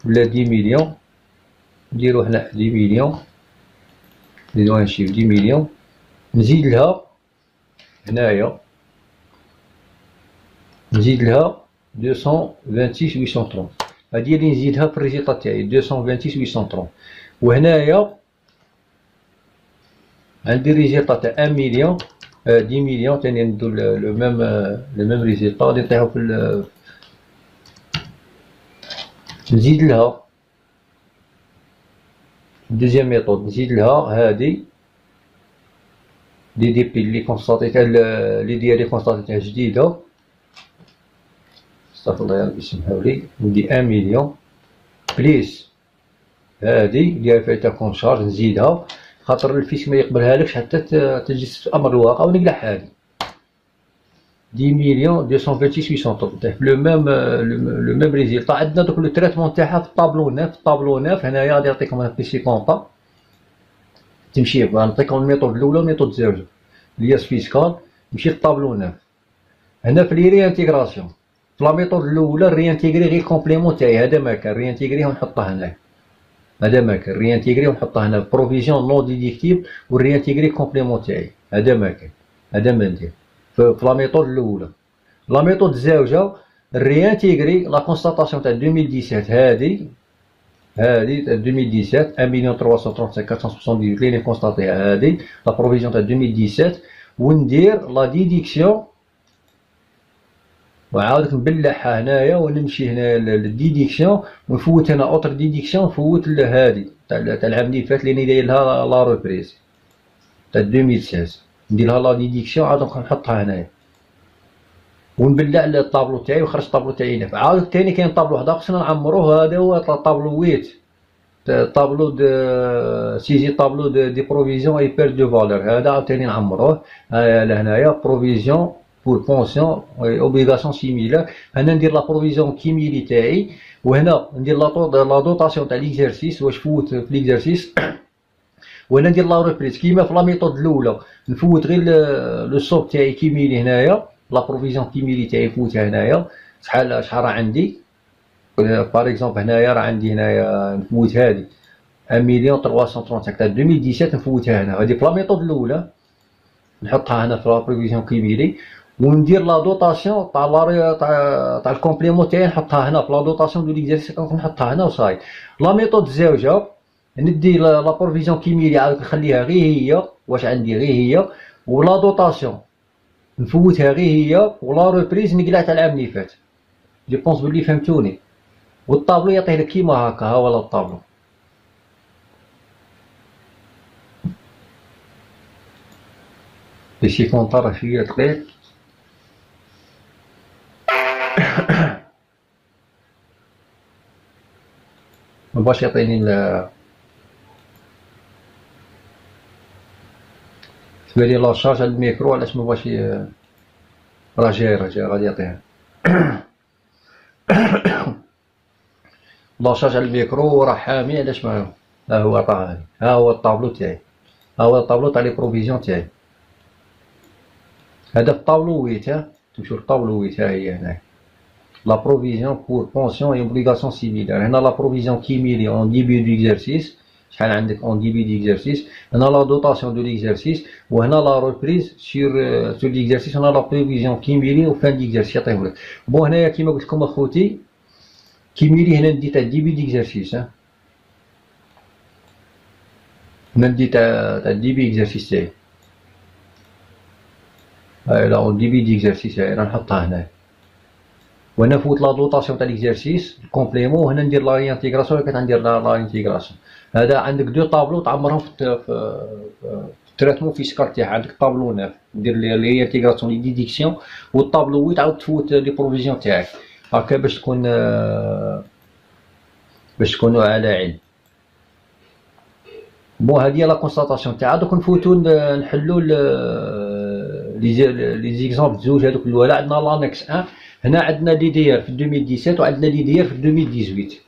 ولا 10 مليون نديرو هنا 10 مليون نزيدو نشيف 10 مليون نزيد لها هنايا نزيد لها 226 830. هادي اللي نزيدها في الريزلتا تاعي 226 830. وهنايا عندي ريزلتا تاع 1 مليون 10 مليون ثاني ندو لو ميم ريزلتا غادي نطيحو في نزيد لها دوزيام ميثود نزيد لها هادي لي دي بي اللي كونستاتيتها لي ديالي كونستاتيتها جديده. استغفر الله يا ربي سمحولي. ندي 1 مليون بليس هادي اللي فيها كون شارج نزيدها خاطر الفيسك ما يقبلها لكش حتى تجي في امر الواقع ونقلعها هادي 10 مليون 226 800 لو ميم ريزيلطا. عندنا دوك لو تريتمون تاعها في الطابلو ناف. الطابلو ناف هنايا غادي نعطيكم ان بيسي كونطا تمشي نعطيكم الميثود الاولى والميثود الزوجه اللي هي فيسكال. نمشي للطابلو ناف هنا في لي ريانتيغراسيون. في لا ميثود الاولى ريانتيغري غير الكومبليمون تاعي هذا ما كان ريانتيغريه ونحطه هنايا. هذا ما كان ريانتيغري ونحطه هنا بروفيزيون نو ديديكتيف والريانتيغري كومبليمون تاعي هذا ما كان. هذا ما ندير في لا ميثود الاولى. لا ميثود الزاوجه ريانتيغري لا كونستاتاسيون تاع 2017 هذه 2017 1 مليون 335 478 اللي كونستاتيها هذه لا بروفيزيون تاع 2017 وندير لا ديديكسيون وعاود نبلعها هنايا ونمشي هنا للديديكسيون ونفوت هنا اوتر ديديكسيون نفوت هذه تاع العام اللي فات اللي داير لها لا ريبريز تاع 2016 ندير لها لا ديديكسيون عاود نحطها هنايا ونبلع الطابلو تاعي وخرج الطابلو تاعي نافع. عاود ثاني كاين طابلو واحد خصنا نعمروه هذا هو طابلو 8 طابلو دو سيزي طابلو دي بروفيزيون اي بير دو فالور هذا عاوتاني نعمروه لهنايا بروفيزيون بور بونسيون اوبليغاسيون سيميلار. هنا ندير لا بروفيزيون كيميلي تاعي وهنا ندير لا دوطاسيون تاع ليكزارسيس واش فوت في ليكزارسيس وهنا ندير لا ريبريز كيما في لا ميثود الاولى نفوت غير لو صوب تاعي كيميلي هنايا لا بروفيزيون كيميلي تاعي نفوتها هنايا شحال راه عندي باغ اكزومبل هنايا راه عندي هنايا نفوت هادي 1 مليون 335 تاع 2017 نفوتها هنا هادي في لا ميثود الاولى نحطها هنا في لا بروفيزيون كيميلي وندير لا دوطاسيون تاع الكومبليمون تاعي نحطها هنا في لا دوطاسيون دو ليكزارسيس نحطها هنا وصاي. لا ميثود الزاوجه ندي لا بروفيزيون كيميلي عاود نخليها غير هي واش عندي غير هي ولا دوطاسيون نفوتها غير هي ولا ريبريز نقلع تاع العام اللي فات. جو بونس بلي فهمتوني. والطابلو يعطيه لك كيما هكا ها ولا الطابلو بشي كونطار شويه دقيق مباش يعطيني تبالي لا شارج على الميكرو علاش مباش راه جاي غادي يعطيها لا شارج على الميكرو راه حامي علاش ما ها هو عطاها ها هو الطابلو تاعي ها هو الطابلو تاع لي بروفيزيون تاعي هذا في الطابلو 8 تمشيو للطابلو 8 ها هي هنايا لا بروفيزيون بور بونسيون اي اوبليغاسيون سيميلار. هنا لا بروفيزيون كيميلي اون ديبي دو اكزرسيس شحال عندك اون ديبي دو اكزرسيس هنا لا دوطاسيون دو ليكزرسيس وهنا لا ريبريز سور ليكزرسيس هنا لا بروفيزيون كيميلي وفان ديكزرسيس يعطيهولك. بون هنايا كيما قلت لكم اخوتي كيميلي هنا ندي تاع ديبي ديكزرسيس هنا ندي تاع ديبي اكزرسيس تاعي هاي لا اون ديبي ديكزرسيس هاي راه نحطها هنايا وهنا نفوت لا دوطاسيون تاع ليكزرسيس الكومبليمون وهنا ندير لا ريانتيغراسيون اللي كتندير لا انتيغراسيون. هذا عندك دو طابلو تعمرهم في التريتمون فيسكال تاعها. عندك طابلو 9 دير لي ريانتيغراسيون لي ديديكسيون والطابلو 8 عاود تفوت لي بروفيزيون تاعك هكا باش تكونوا على علم. بون هذه هي لا كونستاتاسيون تاعها. دوك نفوتو نحلو لي زيكزامبل زوج هذوك الاولى. عندنا لانكس 1 هنا عندنا لي دير في 2017 وعندنا لي دير في 2018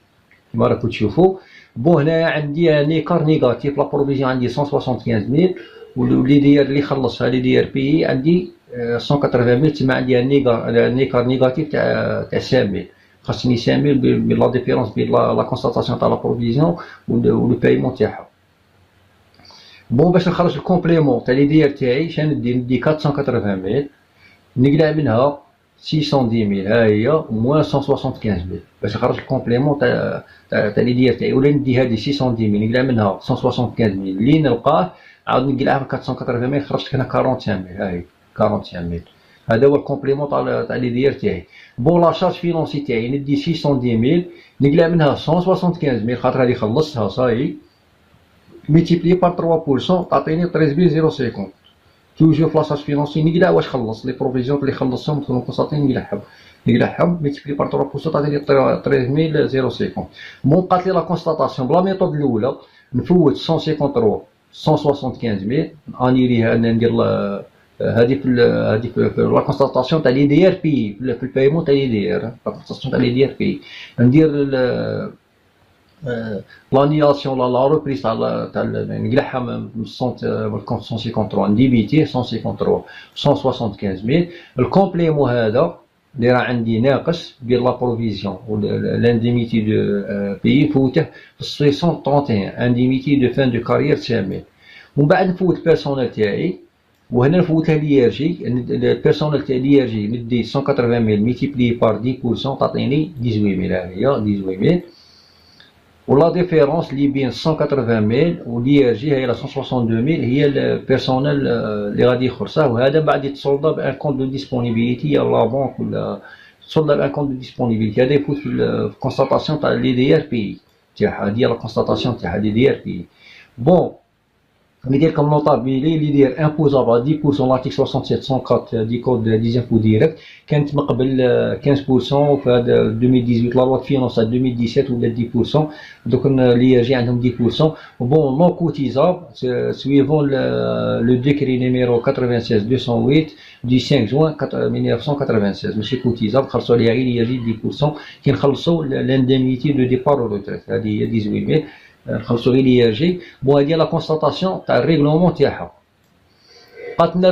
كيما راكم تشوفوا. بون هنايا عندي نيكار نيجاتيف لا بروفيزيون عندي 155000 ولي دير اللي خلصها لي دير بي عندي 180000 تما عندي نيكار نيجاتيف تاع 5000 خاصني 5000 بلا ديفيرونس بين لا كونستاتاسيون تاع لا بروفيزيون ولو بايمون تاعها. بون باش نخرج الكومبليمون تاع لي دير تاعي شنو ندي 480000 نقلع منها 610000 ها هي موان 165000 باش نخرج الكومبليمون تاع لي دير تاعي ولا ندي هادي 610000 نقلع منها 165000 اللي نلقاه عاود نقلعها 4800 خرجت هنا 45000 ها هي 45000 هذا هو الكومبليمون تاع لي دير تاعي. بون لا شارج فينونسي تاعي ندي 610000 نقلع منها 175000 خاطر هادي خلصتها صاي ميتيبلي بار 3% تعطيني 13050 توجور في لاصاج فينونسي نقلع واش خلص لي بروفيزيون اللي خلصهم ندخلهم كونساطين نقلعهم ميتيبلي بار 3% تعطيني 13050. بون بقات لي لا كونستاتاسيون بلا ميثود الاولى نفوت 153 165000 انيليها انا ندير هذه في لا كونستاتاسيون تاع لي دي ار بي في البايمون تاع لي دي ار لا كونستاتاسيون تاع لي دي ار بي ندير لانيلاسيون لا روبريس تاع نقلعها من السونت من الكونت 153 نديبيتيه 153 165000 الكومبليمون هذا اللي راه عندي ناقص بين لا بروفيزيون و لانديميتي دو بيي نفوته في 631 انديميتي دو فان دو كارير 9000 ومن بعد نفوت البيرسونيل تاعي وهنا نفوتها لي ار جي البيرسونيل تاع لي ار جي ندي 180000 ملتيبلي بار 10% تعطيني 18000 ها هي 18000 ولا ديفيرونس اللي بين 180000 و لي ار جي هي 162000 هي البيرسونيل اللي غادي يخرصه وهذا بعد يتصولدا بان كونت دو ديسپونيبيليتي يا لا بونك ولا تصولدا بان كونت دو ديسپونيبيليتي هذا يفوت في الكونستاتاسيون تاع لي دي ار بي تاعها هذه لا كونستاتاسيون تاع لي دي ار بي بون ندير كم نوطابيلي اللي يدير امبوزابل 10% لارتيكل 67 104 دي كود دي زامبو ديريكت كانت من قبل 15% في هذا 2018 لا لوا فينونس 2017 ولا 10% دوك اللي يجي عندهم 10% بون نو كوتيزاب سويفون لو ديكري نيميرو 96 208 دي 5 جوان 1996 ماشي كوتيزاب خلصوا عليها غير يجي 10% كي نخلصوا لانديميتي دو ديبار روتريت هذه هي 18000 نخلصوا غير لي جي بون هادي لا كونستاتاسيون تاع الريغلومون تاعها بقاتنا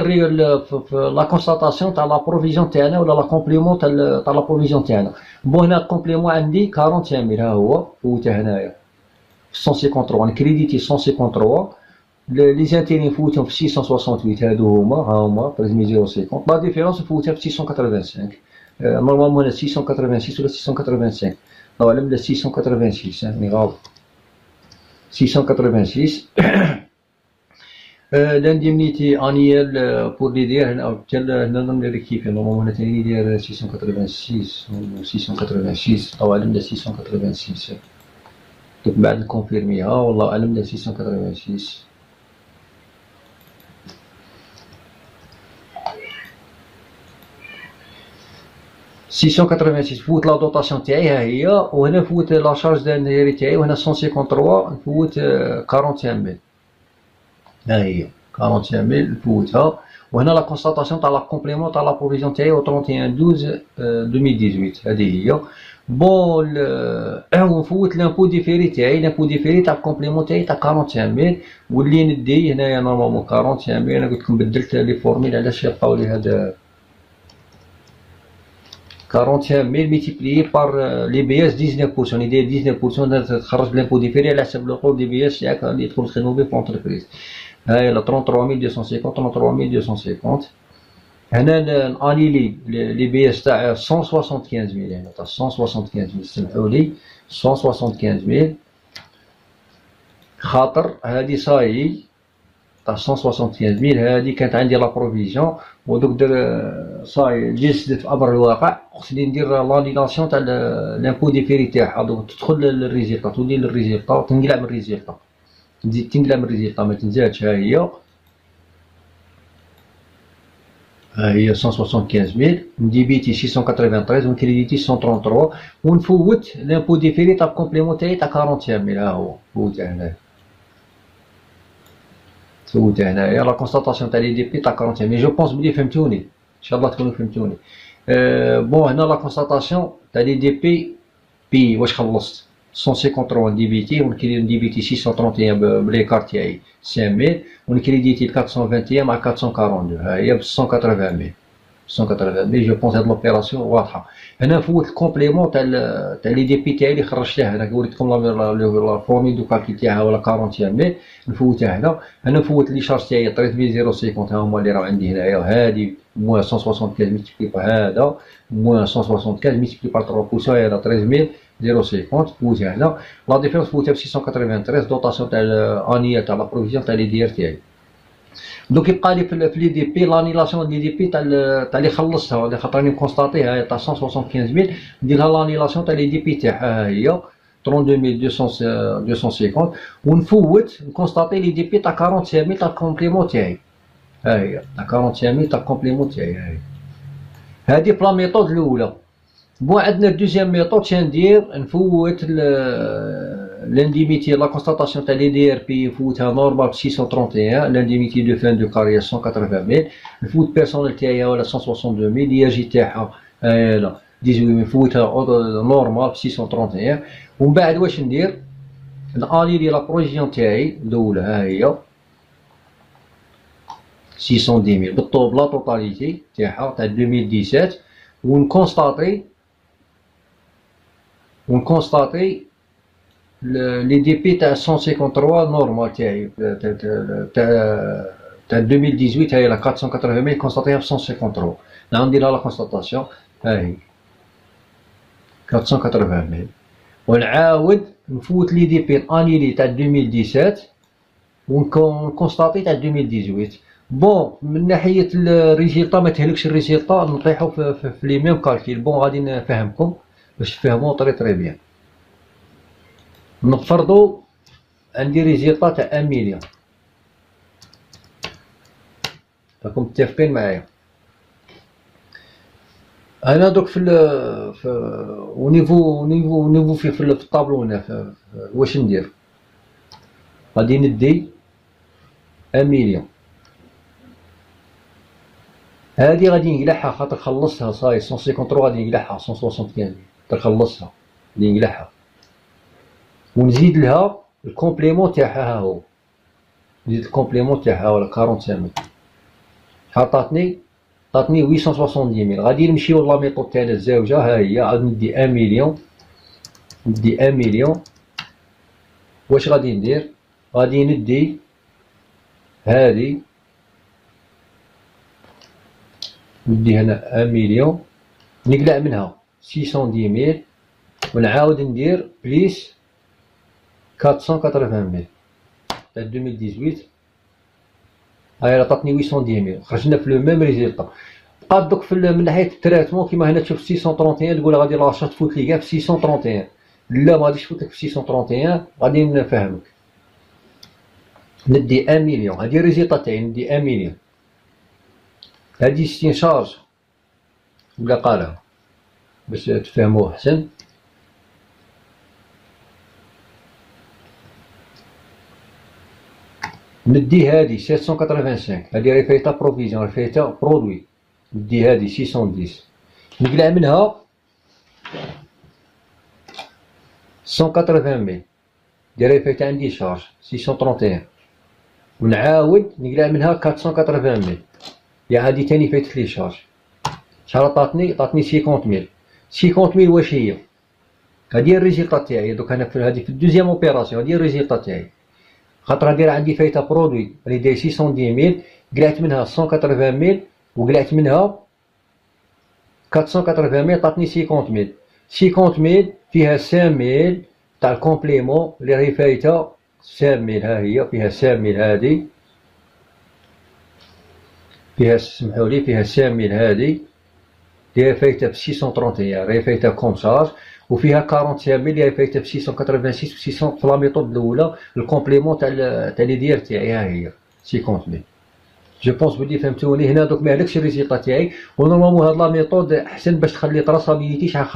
لا كونستاتاسيون تاع لا بروفيزيون تاعنا ولا لا كومبليمون تاع لا بروفيزيون تاعنا بون هنا الكومبليمون عندي 45000 ها هو فوته هنايا 153 كريديتي 153 لي زانتيرين فوتهم في 668 هادو هما بريزمي 050 لا ديفيرونس فوتها في 685 نورمالمون هنا 686 ولا 685 الله اعلم لا 686 يعني غلط 686 l'indemnité annuelle pour les DIR هنا نريكتيفي نورمالمون هنا تاني يدير 686 و 686 الله اعلم لا 686 دوك بعد نكونفيرميها والله اعلم لا 686 686 فوت لا دوطاسيون تاعي ها هي وهنا فوت لا شارج دانييري تاعي وهنا 153 نفوت 45000 ها هي 45000 نفوتها وهنا لا كونستاتاسيون تاع لا كومبليمون تاع لا بروفيزيون تاعي و 31/12 2018 هذه هي بون ونفوت لامبو ديفيري تاعي لامبو ديفيري تاع الكومبليمون تاعي تاع 45000 واللي ندي هنايا نورمالمون 45000 انا قلت لكم بدلت لي فورميل علاش يبقاو لي هذا 45000 ملتيبلي بار لي بي اس 19% يدير 19% تخرج لامبو ديفيري على حسب العقود دي بي اس تاعك اللي تكون تخدمو به في لونتربريز هاي لا 33250 33250 هنا نانيلي لي بي اس تاع 175000 هنا تاع 175000 سمحوا لي 175000 خاطر هادي صاي تاع 175000 هادي كانت عندي لا بروفيزيون ودوك صاي جسدت في امر الواقع قلت لي ندير لانيلاسيون تاع لامبو ديفيري تاعها دوك تدخل للريزيلطا تولي للريزيلطا تنقلع من الريزيلطا تزيد تنقلع من الريزيلطا ما تنزادش ها هي 155000 نديبيتي 693 ونكريديتي 133 ونفوت لامبو ديفيري تاع الكومبليمون تاعي تاع 40000 ها هو فوتها هنايا فوتها هنايا لا كونستاتاسيون تاع لي دي بي تاع 40000 مي جو بونس بلي فهمتوني ان شاء الله تكونوا فهمتوني بون هنا لا كونستاتاسيون تاع لي دي بي واش خلصت 153 ديبيتي نديبيتي 631 بليكار تاعي 5000 ونكريديتي 421 مع 442 ها هي ب 180000 جو بونس هاد لوبيراسيون واضحه هنا نفوت الكومبليمون تاع لي دي بي تاعي اللي خرجتها هنا وريتكم لا فورمي دو كالكيل تاعها ولا 40000 نفوتها هنا نفوت لي شارج تاعي 13050 ها هما اللي راهو عندي هنايا هادي موان 175 ملتيبلي بار هذا موان 175 ملتيبلي بار 3% هذا 13050 فوتها هنا لا ديفيرونس فوتها ب 693 دوطاسيون تاع انيال تاع لا بروفيزيون تاع لي دير تاعي دوك يبقى لي في لي دي بي لانيلاسيون دي بي تاع اللي خلصتها اللي خاطرني مكونستاتيها تاع 175000 نديرها لانيلاسيون تاع لي دي بي تاعها هي 32250 ونفوت نكونستاتي لي دي بي تاع 45000 تاع الكومبليمون تاعي ها هي تاع 45000 تاع الكومبليمون تاعي ها هي هادي بلا ميثود الاولى بون عندنا دوزيام ميثود شندير نفوت l'indemnité, la constatation تاع لي دي ار بي يفوتها نورمال ب 631. l'indemnité de fin de carrière 180,000. الفوت بيرسونيل تاعها ولا 162,000. الياجي تاعها هايله 18 يفوتها نورمال ب 631. ومن بعد واش ندير؟ نانيلي لا بروفيزيون تاعي الاولى ها هي 610,000 بالطوب لا توتاليتي تاعها تاع 2017. ونكونستاتي لي دي بي تاع 153 نورمال تاعي تاع 2018 هاي لا 480,000 كونستاتيها ب 153. ندير لا كونستاتاسيون ها هي 480,000. ونعاود نفوت لي دي بي انيلي تاع 2017 ونكونستاتي تاع 2018. بون من ناحيه الريزلطا ما تهلكش الريزلطا نطيحو في لي ميم كالكيل. بون غادي نفهمكم باش تفهموا طري بيان. نفرضوا عندي ريزلطا تاع 1 مليون. راكم متفقين معايا؟ انا دوك في ونيفو في الطابلو هنا واش ندير؟ غادي ندي 1 مليون هادي غادي نقلعها خاطر خلصتها صاي 153 غادي نقلعها 175 خاطر خلصتها غادي نقلعها ونزيد لها الكومبليمون تاعها. ها هو نزيد الكومبليمون تاعها ولا 45,000 عطاتني 870,000. غادي نمشيو لا ميثود تاع الزاوجه ها هي عاد ندي 1 مليون ندي 1 مليون. واش غادي ندير؟ غادي ندي هادي ندي هنا 1 مليون نقلع منها 610,000 ونعاود ندير بليس 480,000 تاع 2018. هاي عطاتني 810,000. خرجنا في لو ميم ريزلطا. بقات دوك من ناحيه التراتمون كيما هنا تشوف 631 تقول غادي لاشا تفوت لي كاع في 631. لا ما غاديش تفوت لك في 631. غادي نفهمك. ندي 1 مليون هادي الريزلطا تاعي ندي 1 مليون. هادي ستين شارج ولا قالها باش تفهموه احسن. ندي هادي 785 هادي راهي فايتا بروفيزيون راهي فايتا برودوي. ندي هادي 610 نقلع منها 180,000 راهي فايتا عندي شارج 631 ونعاود نقلع منها 480,000 يا هادي تاني فايتت لي شارج. شحال عطاتني؟ عطاتني 50,000. 50,000 واش هي؟ هادي الريزلطا تاعي دوك انا في هادي في الدوزيام اوبيراسيون هادي الريزلطا تاعي خاطر هادي راه عندي فايتا برودوي راني داير 610,000 قلعت منها 180,000 وقلعت منها 480,000 عطاتني 50,000. 50,000 فيها 5,000 تاع الكومبليمون اللي راهي فايته 5,000 ها هي فيها 5,000 هادي فيها سمحولي فيها 5,000 هادي اللي راهي فايته ب 631 راهي فايته كوم شارج وفيها 45,000 اللي راهي فايته ب 686 و 600 في لا ميثود الاولى الكومبليمون تاع لي دير تاعي ها هي 50,000. جو بونس بلي فهمتوني هنا دوك ماهلكش الريزلطا تاعي. ونورمالمون هاد لا ميثود احسن باش تخلي تراسابيليتي شحال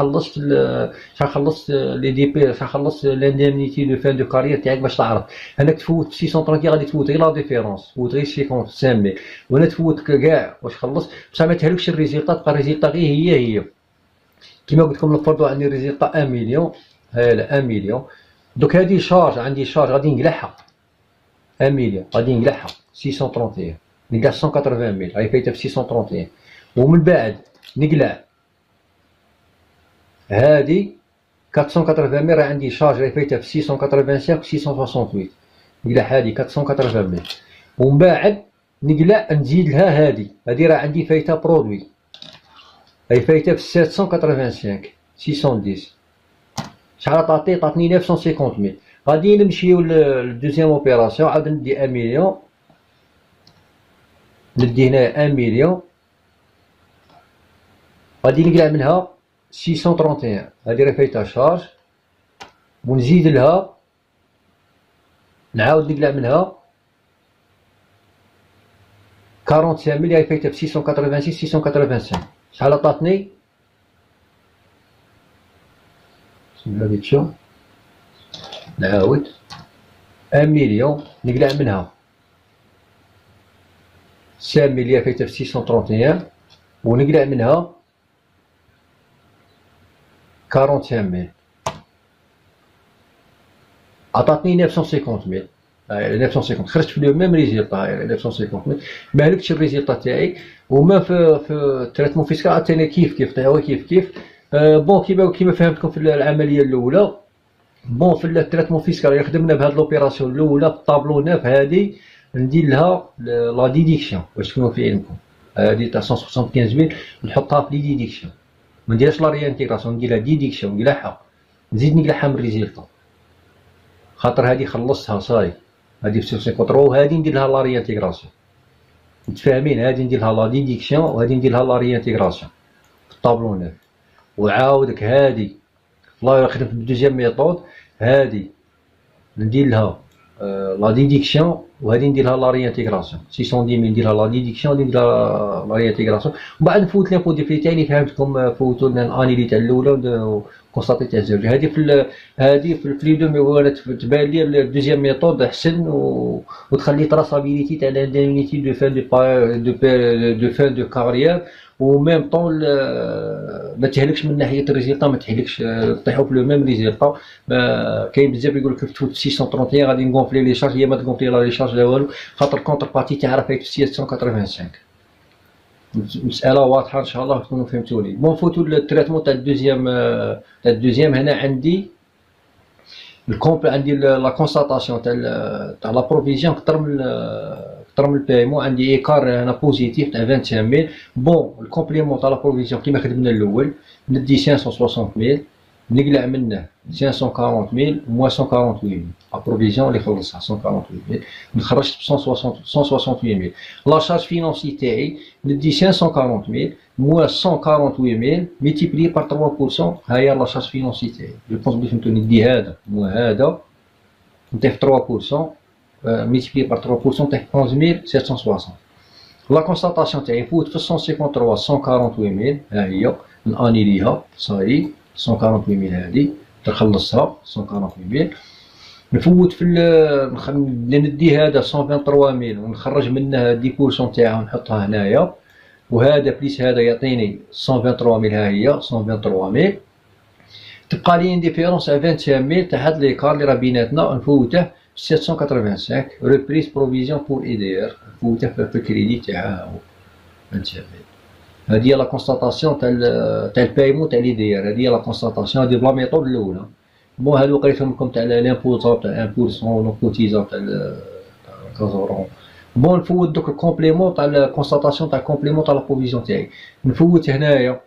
خلصت لي دي بي شحال خلصت لانديمنيتي دو فان دو كارير تاعك باش تعرف. هناك تفوت 630 غادي تفوت غير لا ديفيرونس تفوت غير 55,000 ولا تفوت كاع واش خلصت بصح ما تهلكش الريزلطا تبقى الريزلطا غير هي كيما قلت لكم. نفرضوا عندي ريزلطا 1 مليون هالا 1 مليون دوك هادي شارج عندي شارج غادي نقلعها 1 مليون غادي نقلعها 631 نقلع 180,000 هاي فايته في 631 ومن بعد نقلع هادي 480,000 راه عندي شارج راهي فايته في 685 و 668 نقلع هادي 480,000 ومن بعد نقلع نزيد لها هادي راه عندي فايته برودوي هاي فايته في 785 610 شحال عطاتني 950,000. غادي نمشيو للدوزيام اوبيراسيون عاد ندي 1 مليون ندي هنايا 1 مليون غادي نقلع منها 631 هادي راه فايتها شارج ونزيد لها نعاود نقلع منها 45,000 اللي هي فايتها ب 686 685 شحال عطاتني؟ بسم الله تشوف نعاود 1 مليون نقلع منها 5 000 fait 631 ونقلع منها 45000 عطاتني 950000. 950 خرجت في لو ميم ريزلتا 950 ما هلكتش الريزلتا تاعي. وما في التريتمون فيسكال عاوتاني كيف طيحوا كيف بون كيما فهمتكم في العمليه الاولى. بون في التريتمون فيسكال اللي خدمنا بهاد لوبيراسيون الاولى في الطابلو 9 هادي ندير لها لا ديديكسيون باش تكونوا في علمكم. هادي تاع 155000 نحطها في لي ديديكسيون، ما نديرهاش لا ريانتيغراسيون، نديرها ديديكسيون نقلعها، نزيد نقلعها من الريزلتا خاطر هادي خلصتها صاي. هادي في 53 وهادي ندير لها لا ريانتيغراسيون. متفاهمين؟ هادي ندير لها لا ديديكسيون وهادي ندير لها لا ريانتيغراسيون في الطابلو 9. وعاودك هادي والله خدمت بالدوزيام ميثود، هادي ندير لها لا ديديكسيون وهادي ندير لها لا ريانتيغراسيون. 610 ندير لها لا ديديكسيون وهادي ندير لها لا ريانتيغراسيون. ومن بعد نفوت ليمبو دي تاعي اللي فهمتكم فوتو الانيلي تاع الاولى كونستاتي تاع الزوجه. هادي في لي دو مي تبان لي الدوزيام ميثود احسن وتخلي تراسابيليتي تاع لانديمنيتي دو فان دو كارير. وميم طون ما تهلكش من ناحيه الريزلتا، ما تهلكش طيحوا في لو ميم ريزلتا. كاين بزاف يقول لك تفوت 631 غادي نغونفلي لي شارج، هي ما تغونفلي لا لي شارج لا والو خاطر كونتر بارتي تاعها فايت في 685. مسألة واضحة إن شاء الله تكونوا فهمتوني. بون نفوتو للتريتمون تاع الدوزيام هنا عندي عندي لا كونستاتاسيون تاع لا بروفيزيون كتر من البايمون. عندي ايكار هنا بوزيتيف تاع 25000. بون الكومبليمون تاع لا بروفيزيون كيما خدمنا الاول ندي 560000 نقلع منه 540000 و 148000 ابروفيزيون اللي خلصها 148000 نخرجت ب 168000. لا شارج فينونسي تاعي ندي 540000 موان 148000 ملتيبلي بار 3%. هاهي لا شارج فينونسي تاعي. جو بونس بلي فهمتوني. ندي هذا موان هذا نطيح 3% ملتيبلي بار 3% نطيح 11760. لا كونستاتاسيون تاعي نفوت في 153 148000 ها هي نانيليها صاي 148000 هادي نخلصها 148000. نفوت في ندي هذا 123000 ونخرج منه 10% تاعها ونحطها هنايا، وهذا بليس هذا يعطيني 123000 ها هي 123000. تبقى لي ديفيرونس 25000 تاع هاد ليكار اللي راه بيناتنا نفوته 785 ريبريز بروفيزيون بور اي دي ار نفوته في الكريدي تاعها هو 25000. هذه هي لا كونستاتاسيون تاع البايمون تاع لي دي ار. هذه هي لا كونستاتاسيون هذه بلا ميثود الاولى. بون هادو قريت لكم تاع لامبوزا تاع 1% لو كوتيزا تاع كازورون. بون نفوت دوك الكومبليمون تاع الكونستاتاسيون تاع الكومبليمون تاع لا بروفيزيون تاعي. نفوت هنايا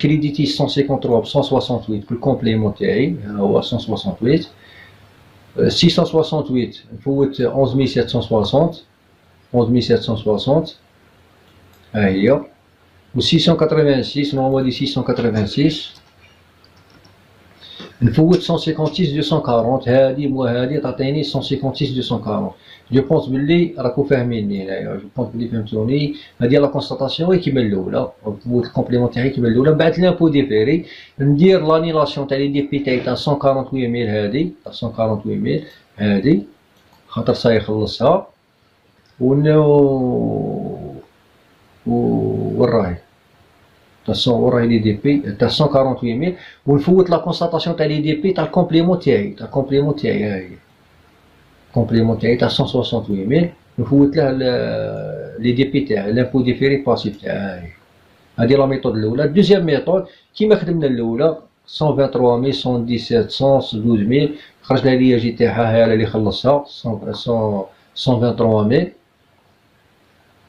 كريديتي 153 ب 168 في الكومبليمون تاعي ها هو 168 668 نفوت 11760 11760 ها هي و 686 نورمالي 686 نفوت 156 240 هادي هادي تعطيني 156 240. جو بونس بلي راكو فاهميني هنايا. جو بونس بلي فهمتوني. هادي لا كونستاتاسيون كيما الاولى نفوت الكومبليمون تاعي كيما الاولى. من بعد لامبو ديفيري ندير لانيلاسيون تاع لي دي بي تاعي تاع 148000 هادي تاع 148000 هادي خاطر صاي خلصها وراهي وراهي لي دي بي تاع 148000. ونفوت لا كونستاتاسيون تاع لي دي بي تاع الكومبليمون تاعي ها هي الكومبليمون تاعي تاع 168000 نفوت له لي دي بي تاعي لامبو ديفيري باسيف تاعها. هادي لا ميثود الاولى. الدوزيام ميثود كيما خدمنا الاولى 123000 117100 12000 خرج لها لي جي تاعها هي اللي خلصها 123000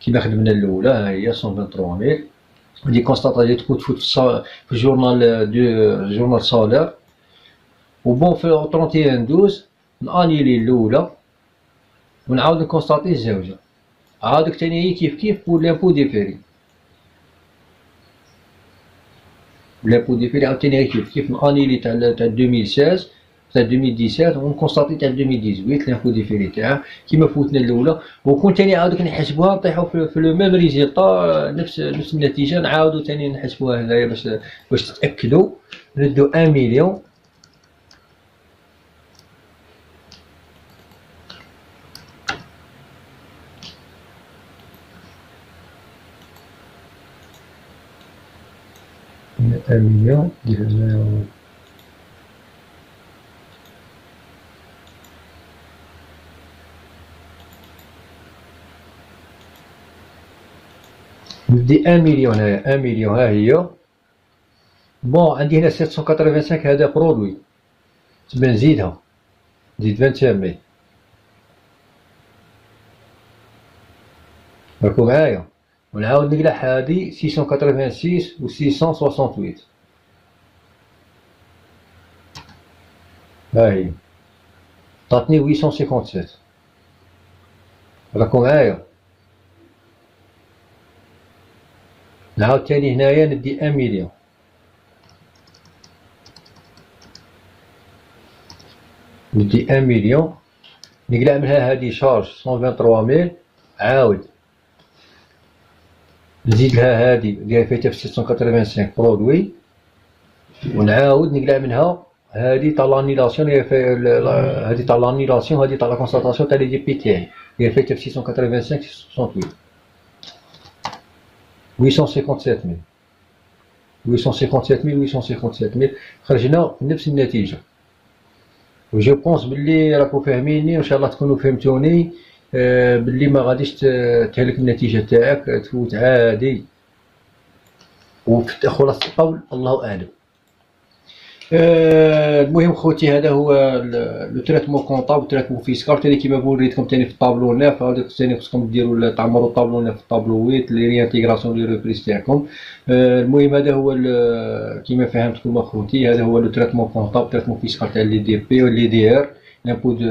كيما خدمنا الاولى ها هي 123000. دي كونستاتاسيون تفوت في جورنال سولار. وبون في 31/12 نانيلي الاولى ونعاود نكونستاتي الزوجه. عاودك تاني هي كيف بور لامبو ديفيري. لامبو ديفيري عاوتاني هي كيف نانيلي تاع 2016 تاع 2017 ونكونستاتي تاع 2018 لامبو ديفيري تاعها كيما فوتنا الاولى. وكون تاني عاودك نحسبوها نطيحو في لو ميم ريزلتا نفس النتيجه. نعاودو تاني نحسبوها هنايا باش تتاكدوا. ندو 1 مليون 1 مليون ندير هنايا ندي 1 مليون هنايا 1 مليون ها هي. بون عندي هنا 785 هذا برودوي تما نزيدها نزيد 25 راكو معايا، ونعاود نقلع هادي 686 و 668 ها هي عطاتني 857 راكو معايا. نعاود تاني هنايا ندي 1 مليون ندي 1 مليون نقلع منها هادي شارج 123000 عاود نزيد لها هادي ديال فايتة في 685 برودوي، ونعاود نقلع منها هادي تاع لانيلاسيون هادي تاع لانيلاسيون هادي تاع لا كونستاطاسيون تاع لي دي بي تاعي هي فايتة في 685 668 857 خرجنا في نفس النتيجة. و جو بونس بلي راكو فاهميني وان شاء الله تكونوا فهمتوني، بلي ما غاديش تهلك النتيجة تاعك تفوت عادي. وفي خلاصة القول الله أعلم. المهم خوتي هذا هو لو تريتمون كونطابل تريتمون فيسكال تاني كيما وريتكم تاني في الطابلو 9. هذاك تاني خصكم ديروا تعمروا الطابلو 9 في الطابلو 8 لي ريانتيغراسيون لي ريبريس تاعكم. المهم هذا هو كيما فهمتكم اخوتي هذا هو لو تريتمون كونطابل تريتمون فيسكال تاع لي دي بي و لي دي ار لامبو دو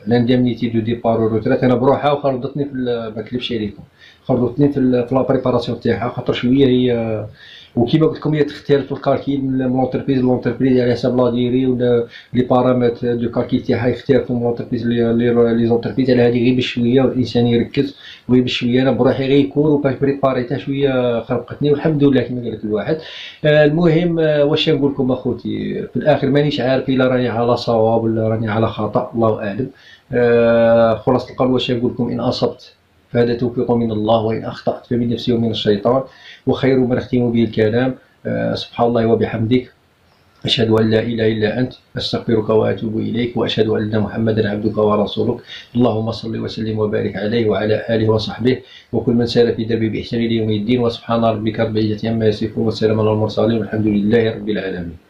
لانديمنيتي دو ديبار روتريت. انا بروحها وخربطتني في ما نكذبش عليكم خربطتني في لا بريباراسيون تاعها خاطر شويه هي وكيما قلت لكم هي تختلف في الكالكيل من لونتربريز لونتربريز على حسب لا ديري ولا لي بارامتر دو كالكيل تاعها يختلفوا من لونتربريز لي زونتربريز. على هذه غير بشويه والانسان يركز وغير بشويه. انا بروحي غير يكون وباش بريباريتها شويه خربقتني والحمد لله كما قال لك الواحد. المهم واش نقول لكم اخوتي في الاخر مانيش عارف الا راني على صواب ولا راني على خطا الله اعلم. خلاص القول واش نقول لكم ان اصبت فهذا توفيق من الله وإن أخطأت فمن نفسي ومن الشيطان وخير ما نختم به الكلام. سبحان الله وبحمدك أشهد أن لا إله إلا أنت أستغفرك وأتوب إليك وأشهد أن محمدا عبدك ورسولك. اللهم صل وسلم وبارك عليه وعلى آله وصحبه وكل من سار في دربه بإحسان إلى يوم الدين. وسبحان ربك رب العزة عما يصفون والسلام على المرسلين والحمد لله رب العالمين.